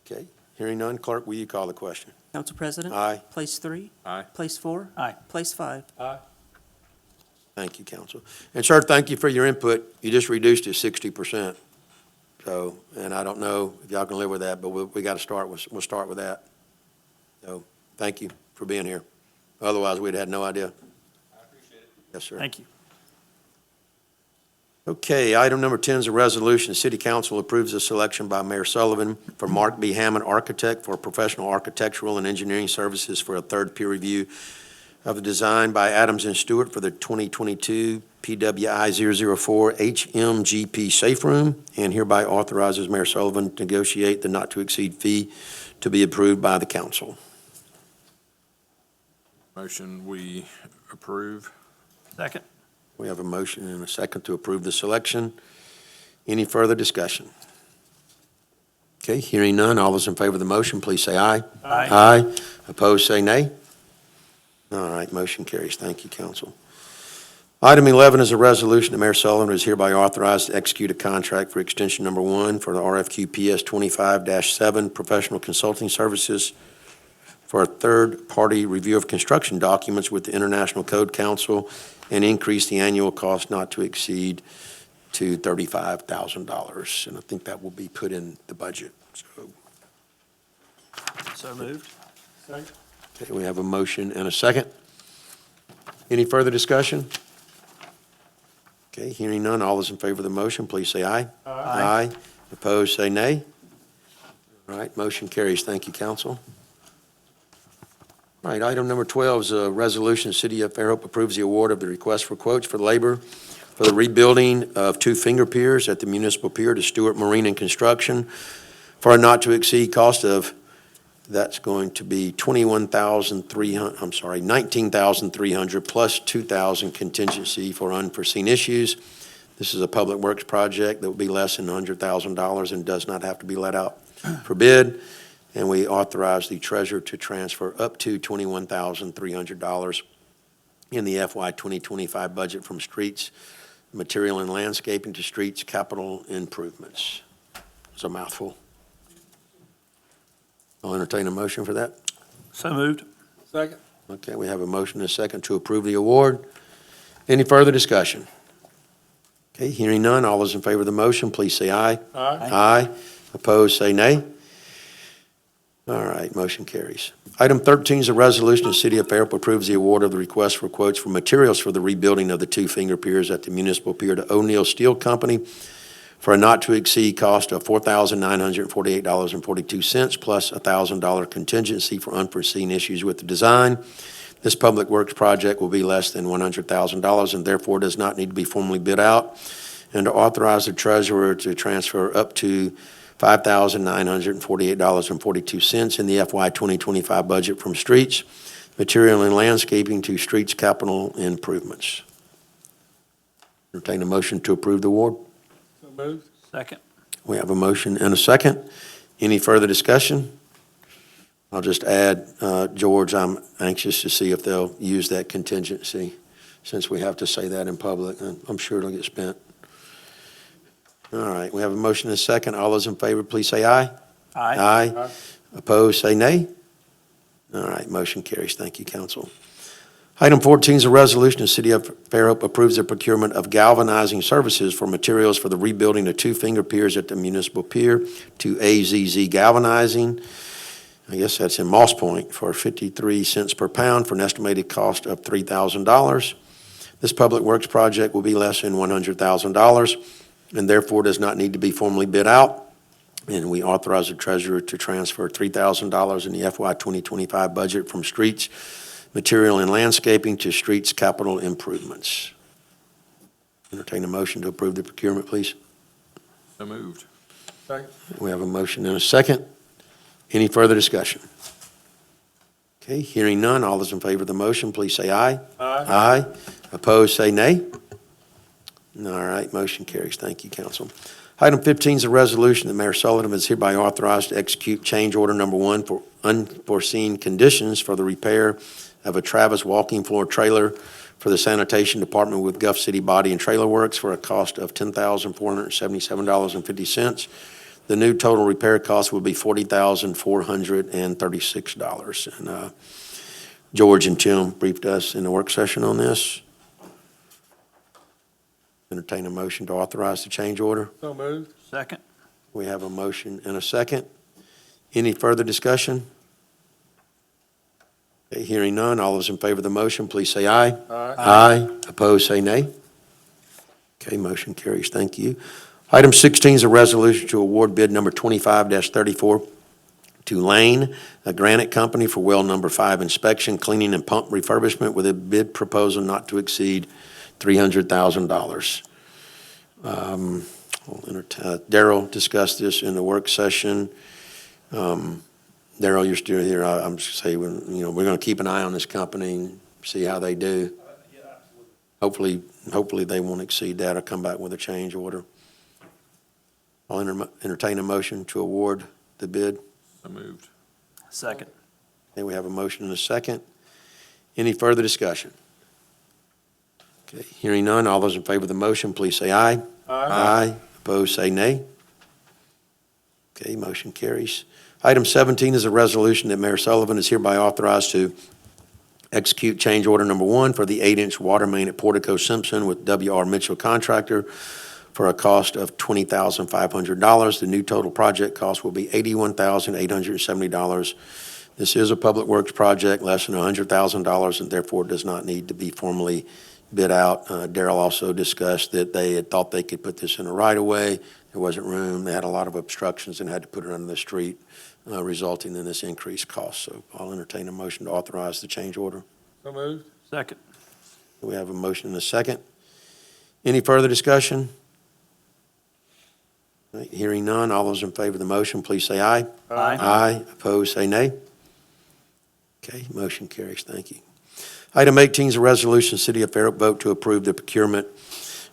Okay, hearing none. Clerk, will you call the question? Council President? Aye. Place 3? Aye. Place 4? Aye. Place 5? Aye. Thank you, council. And sir, thank you for your input. You just reduced it 60%. So, and I don't know if y'all can live with that, but we got to start with, we'll start with that. So, thank you for being here. Otherwise, we'd had no idea. I appreciate it. Yes, sir. Thank you. Okay, item number 10 is a resolution. The city council approves the selection by Mayor Sullivan for Mark B. Hammond, architect, for professional architectural and engineering services for a third peer review of the design by Adams and Stewart for the 2022 PWI 004 HMGP Safe Room, and hereby authorizes Mayor Sullivan to negotiate the not-to-exceed fee to be approved by the council. Motion we approve. Second. We have a motion and a second to approve the selection. Any further discussion? Okay, hearing none, all those in favor of the motion, please say aye. Aye. Aye. Opposed, say nay. All right, motion carries. Thank you, council. Item 11 is a resolution that Mayor Sullivan is hereby authorized to execute a contract for extension number 1 for the RFQ PS 25-7 professional consulting services for a third-party review of construction documents with the International Code Council and increase the annual cost not to exceed to $35,000. And I think that will be put in the budget. So moved. Okay, we have a motion and a second. Any further discussion? Okay, hearing none, all those in favor of the motion, please say aye. Aye. Opposed, say nay. All right, motion carries. Thank you, council. All right, item number 12 is a resolution. The City of Fairhope approves the award of the request for quotes for labor for the rebuilding of 2 finger piers at the municipal pier to Stewart Marine and Construction for a not-to-exceed cost of, that's going to be $19,300 plus $2,000 contingency for unforeseen issues. This is a public works project that will be less than $100,000 and does not have to be let out for bid. And we authorize the treasurer to transfer up to $21,300 in the FY 2025 budget from streets, material and landscaping to streets, capital improvements. It's a mouthful. I'll entertain a motion for that. So moved. Second. Okay, we have a motion and a second to approve the award. Any further discussion? Okay, hearing none, all those in favor of the motion, please say aye. Aye. Aye. Opposed, say nay. All right, motion carries. Item 13 is a resolution. The City of Fairhope approves the award of the request for quotes for materials for the rebuilding of the 2 finger piers at the municipal pier to O'Neill Steel Company for a not-to-exceed cost of $4,948.42 plus a $1,000 contingency for unforeseen issues with the design. This public works project will be less than $100,000 and therefore does not need to be formally bid out, and to authorize the treasurer to transfer up to $5,948.42 in the FY 2025 budget from streets, material and landscaping to streets capital improvements. Entertain a motion to approve the award. So moved. Second. We have a motion and a second. Any further discussion? I'll just add, George, I'm anxious to see if they'll use that contingency, since we have to say that in public. I'm sure it'll get spent. All right, we have a motion and a second. All those in favor, please say aye. Aye. Aye. Opposed, say nay. All right, motion carries. Thank you, council. Item 14 is a resolution. The City of Fairhope approves the procurement of galvanizing services for materials for the rebuilding of 2 finger piers at the municipal pier to AZZ Galvanizing. I guess that's in Moss Point for 53 cents per pound for an estimated cost of $3,000. This public works project will be less than $100,000 and therefore does not need to be formally bid out. And we authorize the treasurer to transfer $3,000 in the FY 2025 budget from streets, material and landscaping to streets capital improvements. Entertain a motion to approve the procurement, please. So moved. Second. We have a motion and a second. Any further discussion? Okay, hearing none, all those in favor of the motion, please say aye. Aye. Aye. Opposed, say nay. All right, motion carries. Thank you, council. Item 15 is a resolution that Mayor Sullivan is hereby authorized to execute change order number 1 for unforeseen conditions for the repair of a Travis walking floor trailer for the sanitation department with Gulf City Body and Trailer Works for a cost of $10,477.50. The new total repair cost will be $40,436. And George and Tim briefed us in the work session on this. Entertain a motion to authorize the change order. So moved. Second. We have a motion and a second. Any further discussion? Okay, hearing none, all those in favor of the motion, please say aye. Aye. Aye. Opposed, say nay. Okay, motion carries. Thank you. Item 16 is a resolution to award bid number 25-34 to Lane, a granite company for well number 5 inspection, cleaning, and pump refurbishment with a bid proposal not to exceed $300,000. Daryl discussed this in the work session. Daryl, you're still here. I'm just saying, we're going to keep an eye on this company and see how they do. Hopefully they won't exceed that or come back with a change order. I'll entertain a motion to award the bid. So moved. Second. Okay, we have a motion and a second. Any further discussion? Okay, hearing none, all those in favor of the motion, please say aye. Aye. Opposed, say nay. Okay, motion carries. Item 17 is a resolution that Mayor Sullivan is hereby authorized to execute change order number 1 for the 8-inch water main at Portico Simpson with W.R. Mitchell Contractor for a cost of $20,500. The new total project cost will be $81,870. This is a public works project, less than $100,000, and therefore does not need to be formally bid out. Darrell also discussed that they had thought they could put this in a right-of-way. There wasn't room. They had a lot of obstructions and had to put it under the street, resulting in this increased cost. So I'll entertain a motion to authorize the change order. So moved. Second. We have a motion and a second. Any further discussion? All right, hearing none, all those in favor of the motion, please say aye. Aye. Aye. Opposed, say nay. Okay, motion carries. Thank you. Item 18 is a resolution, City of Fairhope vote to approve the procurement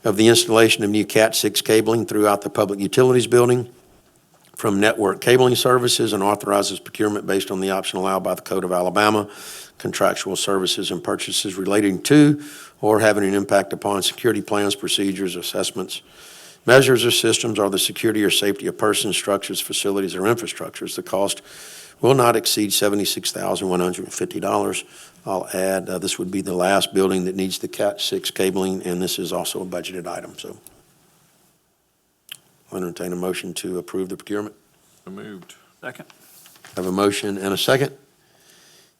of the installation of new Cat 6 cabling throughout the Public Utilities Building from Network Cabling Services and authorizes procurement based on the option allowed by the Code of Alabama, contractual services and purchases relating to or having an impact upon security plans, procedures, assessments, measures or systems, or the security or safety of persons, structures, facilities, or infrastructures. The cost will not exceed $76,150. I'll add, this would be the last building that needs the Cat 6 cabling, and this is also a budgeted item, so I'll entertain a motion to approve the procurement. So moved. Second. Have a motion and a second.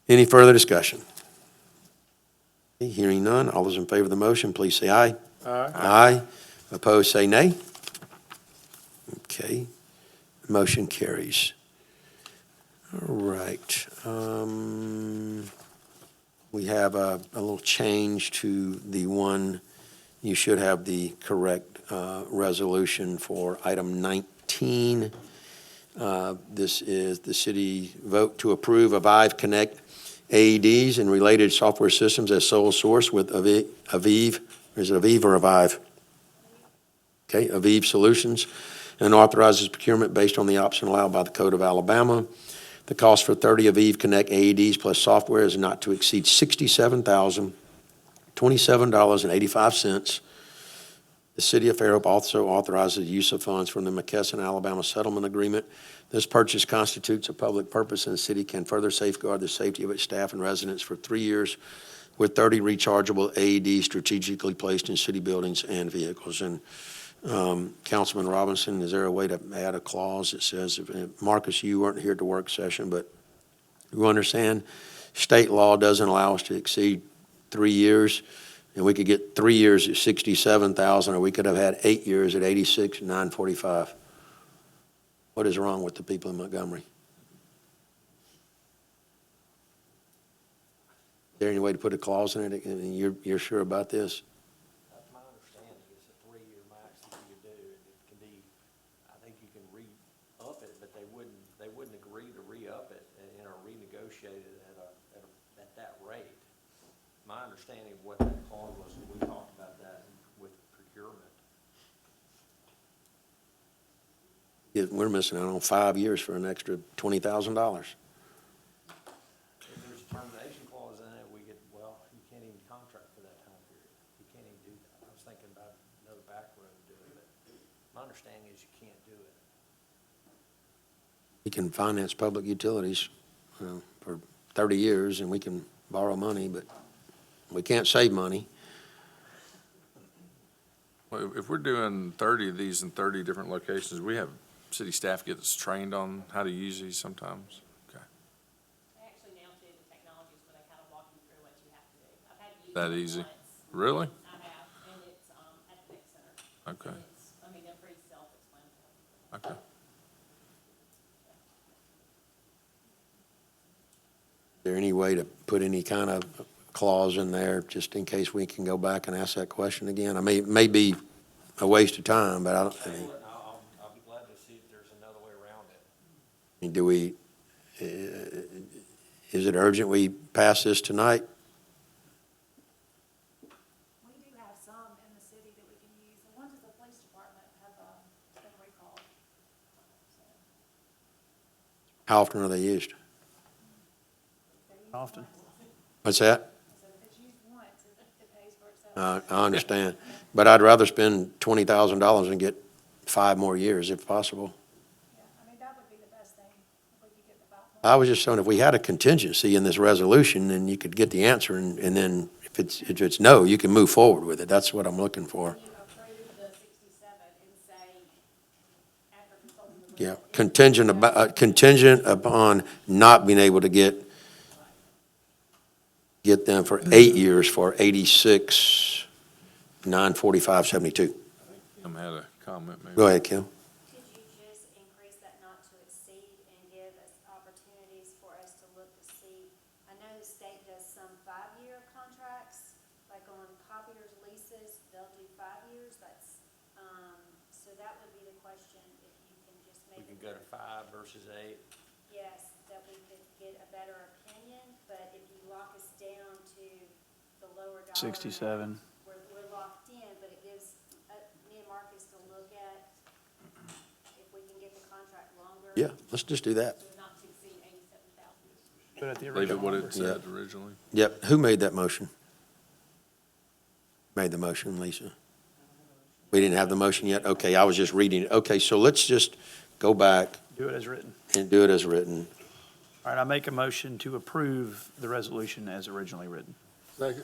Any further discussion? Okay, hearing none, all those in favor of the motion, please say aye. Aye. Aye. Opposed, say nay. Okay, motion carries. All right. We have a little change to the one, you should have the correct resolution for item 19. This is the city vote to approve Avive Connect AEDs and related software systems as sole source with Aviv, is it Aviv or Avive? Okay, Aviv Solutions, and authorizes procurement based on the option allowed by the Code of Alabama. The cost for 30 Aviv Connect AEDs plus software is not to exceed $67,027.85. The City of Fairhope also authorizes the use of funds from the McKesson, Alabama Settlement Agreement. This purchase constitutes a public purpose, and the city can further safeguard the safety of its staff and residents for 3 years with 30 rechargeable AEDs strategically placed in city buildings and vehicles. And Councilman Robinson, is there a way to add a clause that says, Marcus, you weren't here at the work session, but you understand state law doesn't allow us to exceed 3 years, and we could get 3 years at 67,000, or we could have had 8 years at 86,945. What is wrong with the people in Montgomery? Is there any way to put a clause in it? And you're sure about this? That's my understanding. It's a 3-year max that you do, and it can be, I think you can re-up it, but they wouldn't agree to re-up it and, or renegotiate it at that rate. My understanding of what that clause was, and we talked about that with procurement. Yeah, we're missing out on 5 years for an extra $20,000. If there's a termination clause in it, we could, well, you can't even contract for that time period. You can't even do that. I was thinking about another back road to do it, but my understanding is you can't do it. We can finance public utilities, for 30 years, and we can borrow money, but we can't save money. Well, if we're doing 30 of these in 30 different locations, we have city staff get us trained on how to use these sometimes. Okay. They actually now do the technologies where they kind of walk you through what you have to do. I've had to use That it easy? once. Really? I have, and it's at the Tech Center. Okay. And it's, I mean, they're pretty self-explanatory. Okay. Is there any way to put any kind of clause in there, just in case we can go back and ask that question again? I mean, it may be a waste of time, but I mean, I'll be glad to see if there's another way around it. do we, is it urgent we pass this tonight? We do have some in the city that we can use. The ones at the police department have been recalled. How often are they used? Often. What's that? I understand, but I'd rather spend $20,000 and get 5 more years if possible. I was just saying, if we had a contingency in this resolution, then you could get the answer, and then if it's no, you can move forward with it. That's what I'm looking for. Yeah, contingent upon not being able to get them for 8 years for 86, 945, 72. Kim had a comment, maybe. Go ahead, Kim. Could you just increase that not to exceed and give us opportunities for us to look to see? I know the state does some 5-year contracts, like on copiers leases, they'll do 5 years, so that would be the question, if you can just We make. can go to 5 versus 8. Yes, that we could get a better opinion, but if you lock us down to the lower dollar. 67. We're locked in, but it gives me and Marcus to look at if we can get the contract longer. Yeah, let's just do that. Not to exceed 87,000. Put it at the Leave it original what number. it said originally. Yep, who made that motion? Made the motion, Lisa? We didn't have the motion yet? Okay, I was just reading it. Okay, so let's just go back Do it as written. and do it as written. All right, I make a motion to approve the resolution as originally written. Second.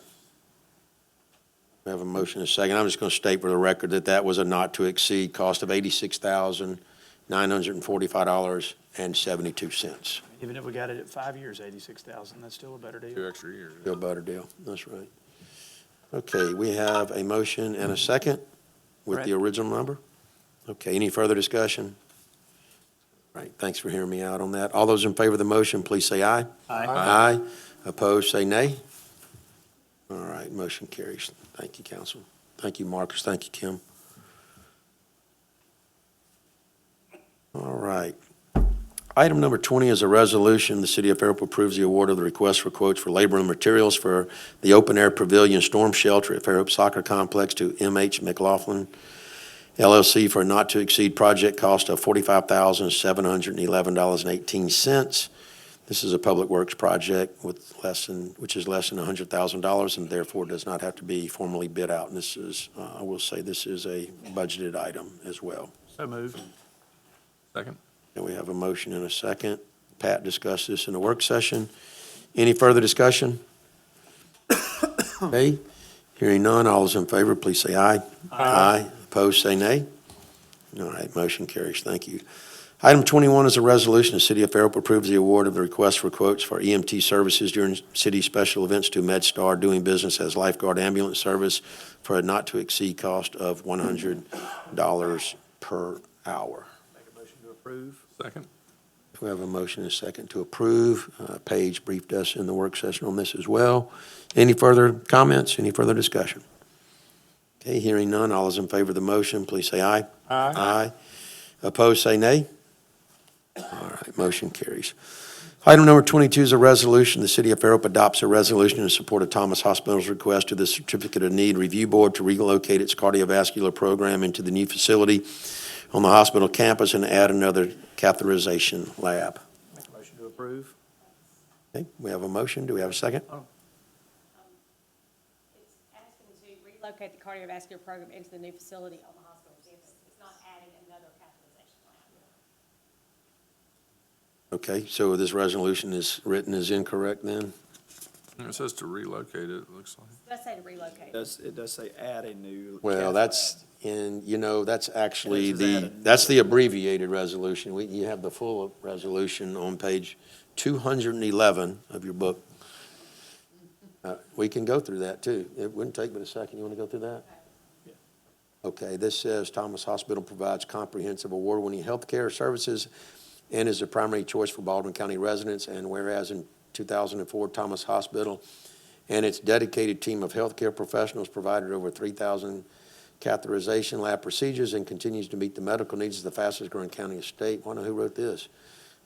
We have a motion and a second. I'm just going to state for the record that that was a not-to-exceed cost of $86,945.72. Even if we got it at 5 years, 86,000, that's still a better deal. 2 extra years. Still a better deal. That's right. Okay, we have a motion and a second with the original number. Okay, any further discussion? All right, thanks for hearing me out on that. All those in favor of the motion, please say aye. Aye. Aye. Opposed, say nay. All right, motion carries. Thank you, council. Thank you, Marcus. Thank you, Kim. All right. Item number 20 is a resolution. The City of Fairhope approves the award of the request for quotes for labor and materials for the open-air pavilion storm shelter at Fairhope Soccer Complex to M.H. McLaughlin LLC for a not-to-exceed project cost of $45,711.18. This is a public works project which is less than $100,000 and therefore does not have to be formally bid out. And this is, I will say, this is a budgeted item as well. So moved. Second. And we have a motion and a second. Pat discussed this in the work session. Any further discussion? Okay, hearing none, all those in favor, please say aye. Aye. Opposed, say nay. All right, motion carries. Thank you. Item 21 is a resolution. The City of Fairhope approves the award of the request for quotes for EMT services during city special events to MedStar doing business as lifeguard ambulance service for a not-to-exceed cost of $100 per hour. Make a motion to approve. Second. We have a motion and a second to approve. Paige briefed us in the work session on this as well. Any further comments? Any further discussion? Okay, hearing none, all those in favor of the motion, please say aye. Aye. Aye. Opposed, say nay. All right, motion carries. Item number 22 is a resolution. The City of Fairhope adopts a resolution in support of Thomas Hospital's request to the Certificate of Need Review Board to relocate its cardiovascular program into the new facility on the hospital campus and add another catheterization lab. Make a motion to approve. Okay, we have a motion. Do we have a second? It's asking to relocate the cardiovascular program into the new facility on the hospital campus. It's not adding another catheterization lab. Okay, so this resolution is written as incorrect then? It says to relocate it, looks like. Let's say to relocate. It does say add a new. Well, that's, that's actually It says add a- that's the abbreviated resolution. You have the full resolution on page 211 of your book. We can go through that too. It wouldn't take but a second. You want to go through that? Okay, this says Thomas Hospital provides comprehensive award-winning health care services and is the primary choice for Baldwin County residents. And whereas in 2004, Thomas Hospital and its dedicated team of healthcare professionals provided over 3,000 catheterization lab procedures and continues to meet the medical needs of the fastest-growing county in the state. I wonder who wrote this.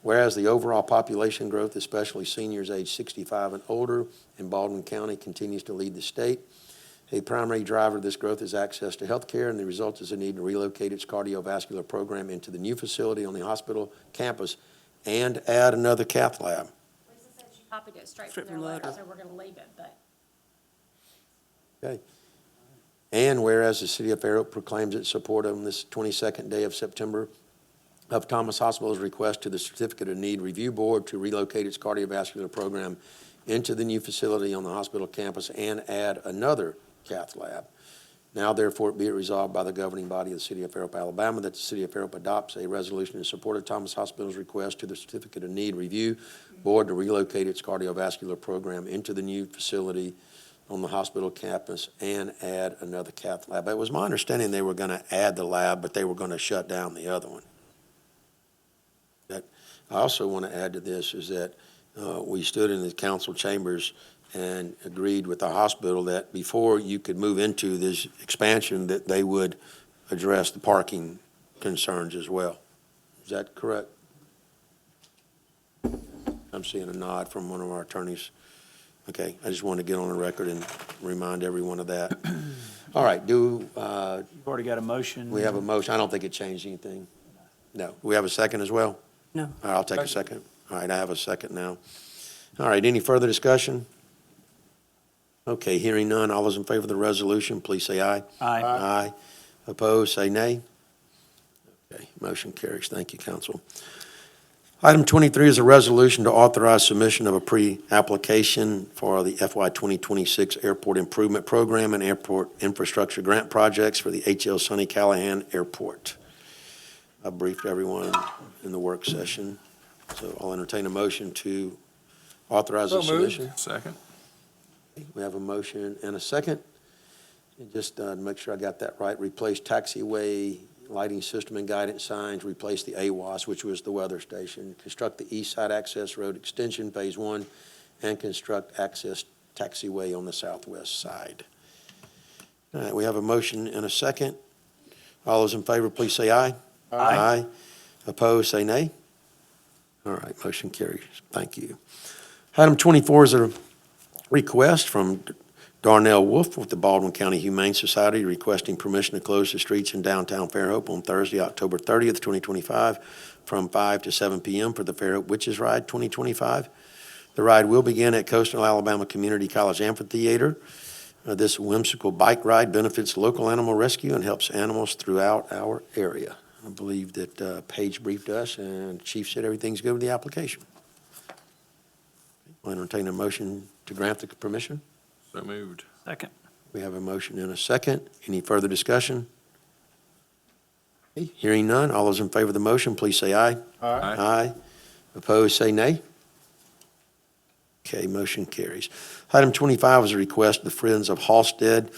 Whereas the overall population growth, especially seniors age 65 and older in Baldwin County, continues to lead the state. A primary driver of this growth is access to health care, and the result is a need to relocate its cardiovascular program into the new facility on the hospital campus and add another cath lab. Lisa said she copied it straight Straight from from their the letter, letter. so we're gonna leave it, but. Okay. And whereas the city of Fairhope proclaims its support on this 22nd day of September of Thomas Hospital's request to the Certificate of Need Review Board to relocate its cardiovascular program into the new facility on the hospital campus and add another cath lab. Now therefore be it resolved by the governing body of the city of Fairhope, Alabama, that the city of Fairhope adopts a resolution in support of Thomas Hospital's request to the Certificate of Need Review Board to relocate its cardiovascular program into the new facility on the hospital campus and add another cath lab. It was my understanding they were going to add the lab, but they were going to shut down the other one. That I also want to add to this is that we stood in the council chambers and agreed with the hospital that before you could move into this expansion, that they would address the parking concerns as well. Is that correct? I'm seeing a nod from one of our attorneys. Okay, I just wanted to get on the record and remind everyone of that. All right, You've already got a motion. we have a motion? I don't think it changed anything. No. We have a second as well? No. All right, I'll take a second. All right, I have a second now. All right, any further discussion? Okay, hearing none, all those in favor of the resolution, please say aye. Aye. Aye. Opposed, say nay. Okay, motion carries. Thank you, council. Item 23 is a resolution to authorize submission of a pre-application for the FY 2026 Airport Improvement Program and Airport Infrastructure Grant Projects for the H.L. Sonny Callahan Airport. I briefed everyone in the work session, so I'll entertain a motion to authorize the So moved. submission. Second. We have a motion and a second. And just to make sure I got that right, replace taxiway lighting system and guidance signs, replace the AWAS, which was the weather station, construct the East Side Access Road Extension Phase 1, and construct access taxiway on the southwest side. All right, we have a motion and a second. All those in favor, please say aye. Aye. Opposed, say nay. All right, motion carries. Thank you. Item 24 is a request from Darnell Wolf with the Baldwin County Humane Society requesting permission to close the streets in downtown Fairhope on Thursday, October 30th, 2025, from 5 to 7 p.m. for the Fairhope Witches Ride 2025. The ride will begin at Coastal Alabama Community College Amphitheater. This whimsical bike ride benefits local animal rescue and helps animals throughout our area. I believe that Paige briefed us and Chief said everything's good with the application. I'll entertain a motion to grant the permission. So moved. Second. We have a motion and a second. Any further discussion? Okay, hearing none, all those in favor of the motion, please say aye. Aye. Aye. Opposed, say nay. Okay, motion carries. Item 25 is a request of the Friends of Halsted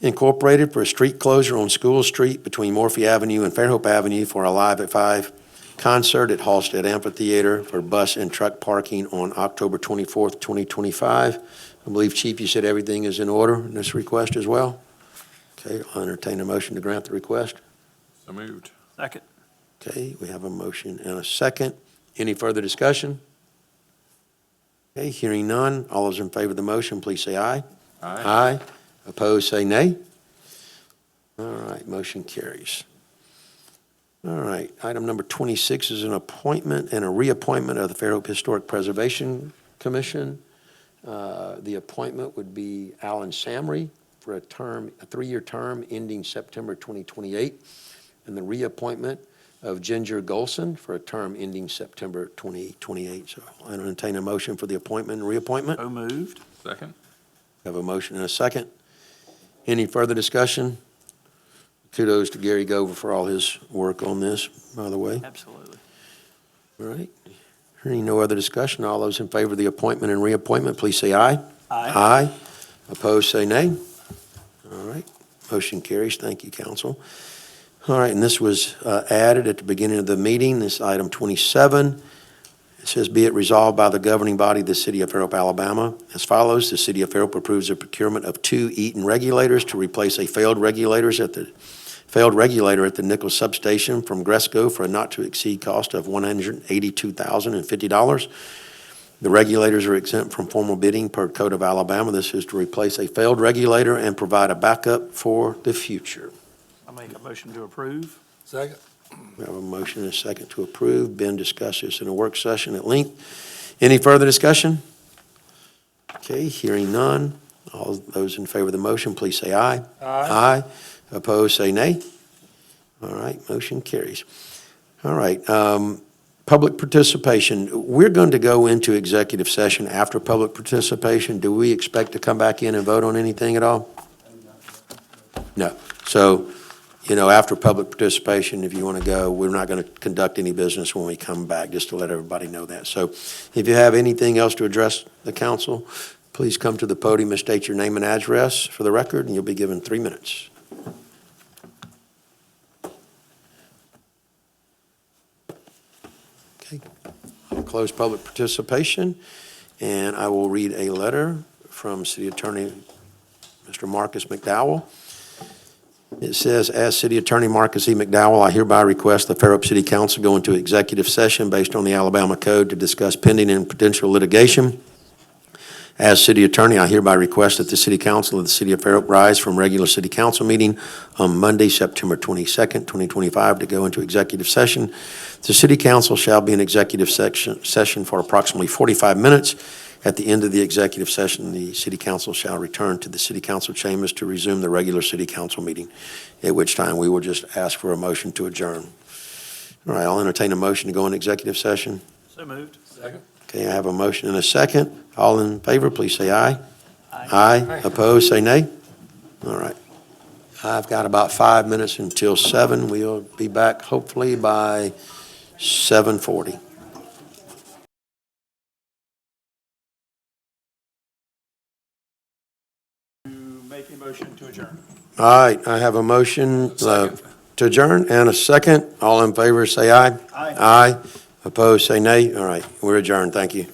Incorporated for a street closure on School Street between Morphy Avenue and Fairhope Avenue for a Live at 5 concert at Halsted Amphitheater for bus and truck parking on October 24th, 2025. I believe, Chief, you said everything is in order in this request as well? Okay, I'll entertain a motion to grant the request. So moved. Second. Okay, we have a motion and a second. Any further discussion? Okay, hearing none, all those in favor of the motion, please say aye. Aye. Opposed, say nay. All right, motion carries. All right, item number 26 is an appointment and a reappointment of the Fairhope Historic Preservation Commission. The appointment would be Alan Samry for a 3-year term ending September 2028, and the reappointment of Ginger Golson for a term ending September 2028. So I entertain a motion for the appointment and reappointment. So moved. Second. Have a motion and a second. Any further discussion? Kudos to Gary Gover for all his work on this, by the way. Absolutely. All right. Hearing no other discussion, all those in favor of the appointment and reappointment, please say aye. Aye. Aye. Opposed, say nay. All right. Motion carries. Thank you, council. All right, and this was added at the beginning of the meeting, this item 27. It says, be it resolved by the governing body of the city of Fairhope, Alabama, as follows. The city of Fairhope approves the procurement of 2 Eaton regulators to replace a failed regulator at the Nichols substation from Gresco for a not-to-exceed cost of $182,050. The regulators are exempt from formal bidding per Code of Alabama. This is to replace a failed regulator and provide a backup for the future. I'll make a motion to approve. Second. We have a motion and a second to approve. Ben discussed this in a work session at length. Any further discussion? Okay, hearing none. All those in favor of the motion, please say aye. Aye. Opposed, say nay. All right, motion carries. All right, public participation. We're going to go into executive session after public participation. Do we expect to come back in and vote on anything at all? No. So, after public participation, if you want to go, we're not going to conduct any business when we come back, just to let everybody know that. So if you have anything else to address the council, please come to the podium and state your name and address for the record, and you'll be given 3 minutes. Okay. I'll close public participation, and I will read a letter from City Attorney Mr. Marcus McDowell. It says, as City Attorney Marcus E. McDowell, I hereby request the Fairhope City Council go into executive session based on the Alabama Code to discuss pending and potential litigation. As City Attorney, I hereby request that the City Council of the City of Fairhope rise from regular City Council meeting on Monday, September 22nd, 2025, to go into executive session. The City Council shall be in executive session for approximately 45 minutes. At the end of the executive session, the City Council shall return to the City Council chambers to resume the regular City Council meeting, at which time we will just ask for a motion to adjourn. All right, I'll entertain a motion to go into executive session. So moved. Second. Okay, I have a motion and a second. All in favor, please say aye. Aye. Opposed, say nay. All right. I've got about 5 minutes until 7. We'll be back hopefully by 7:40. Make a motion to adjourn. All right, I have a motion to adjourn and a second. All in favor, say aye. Aye. Aye. Opposed, say nay. All right, we're adjourned. Thank you.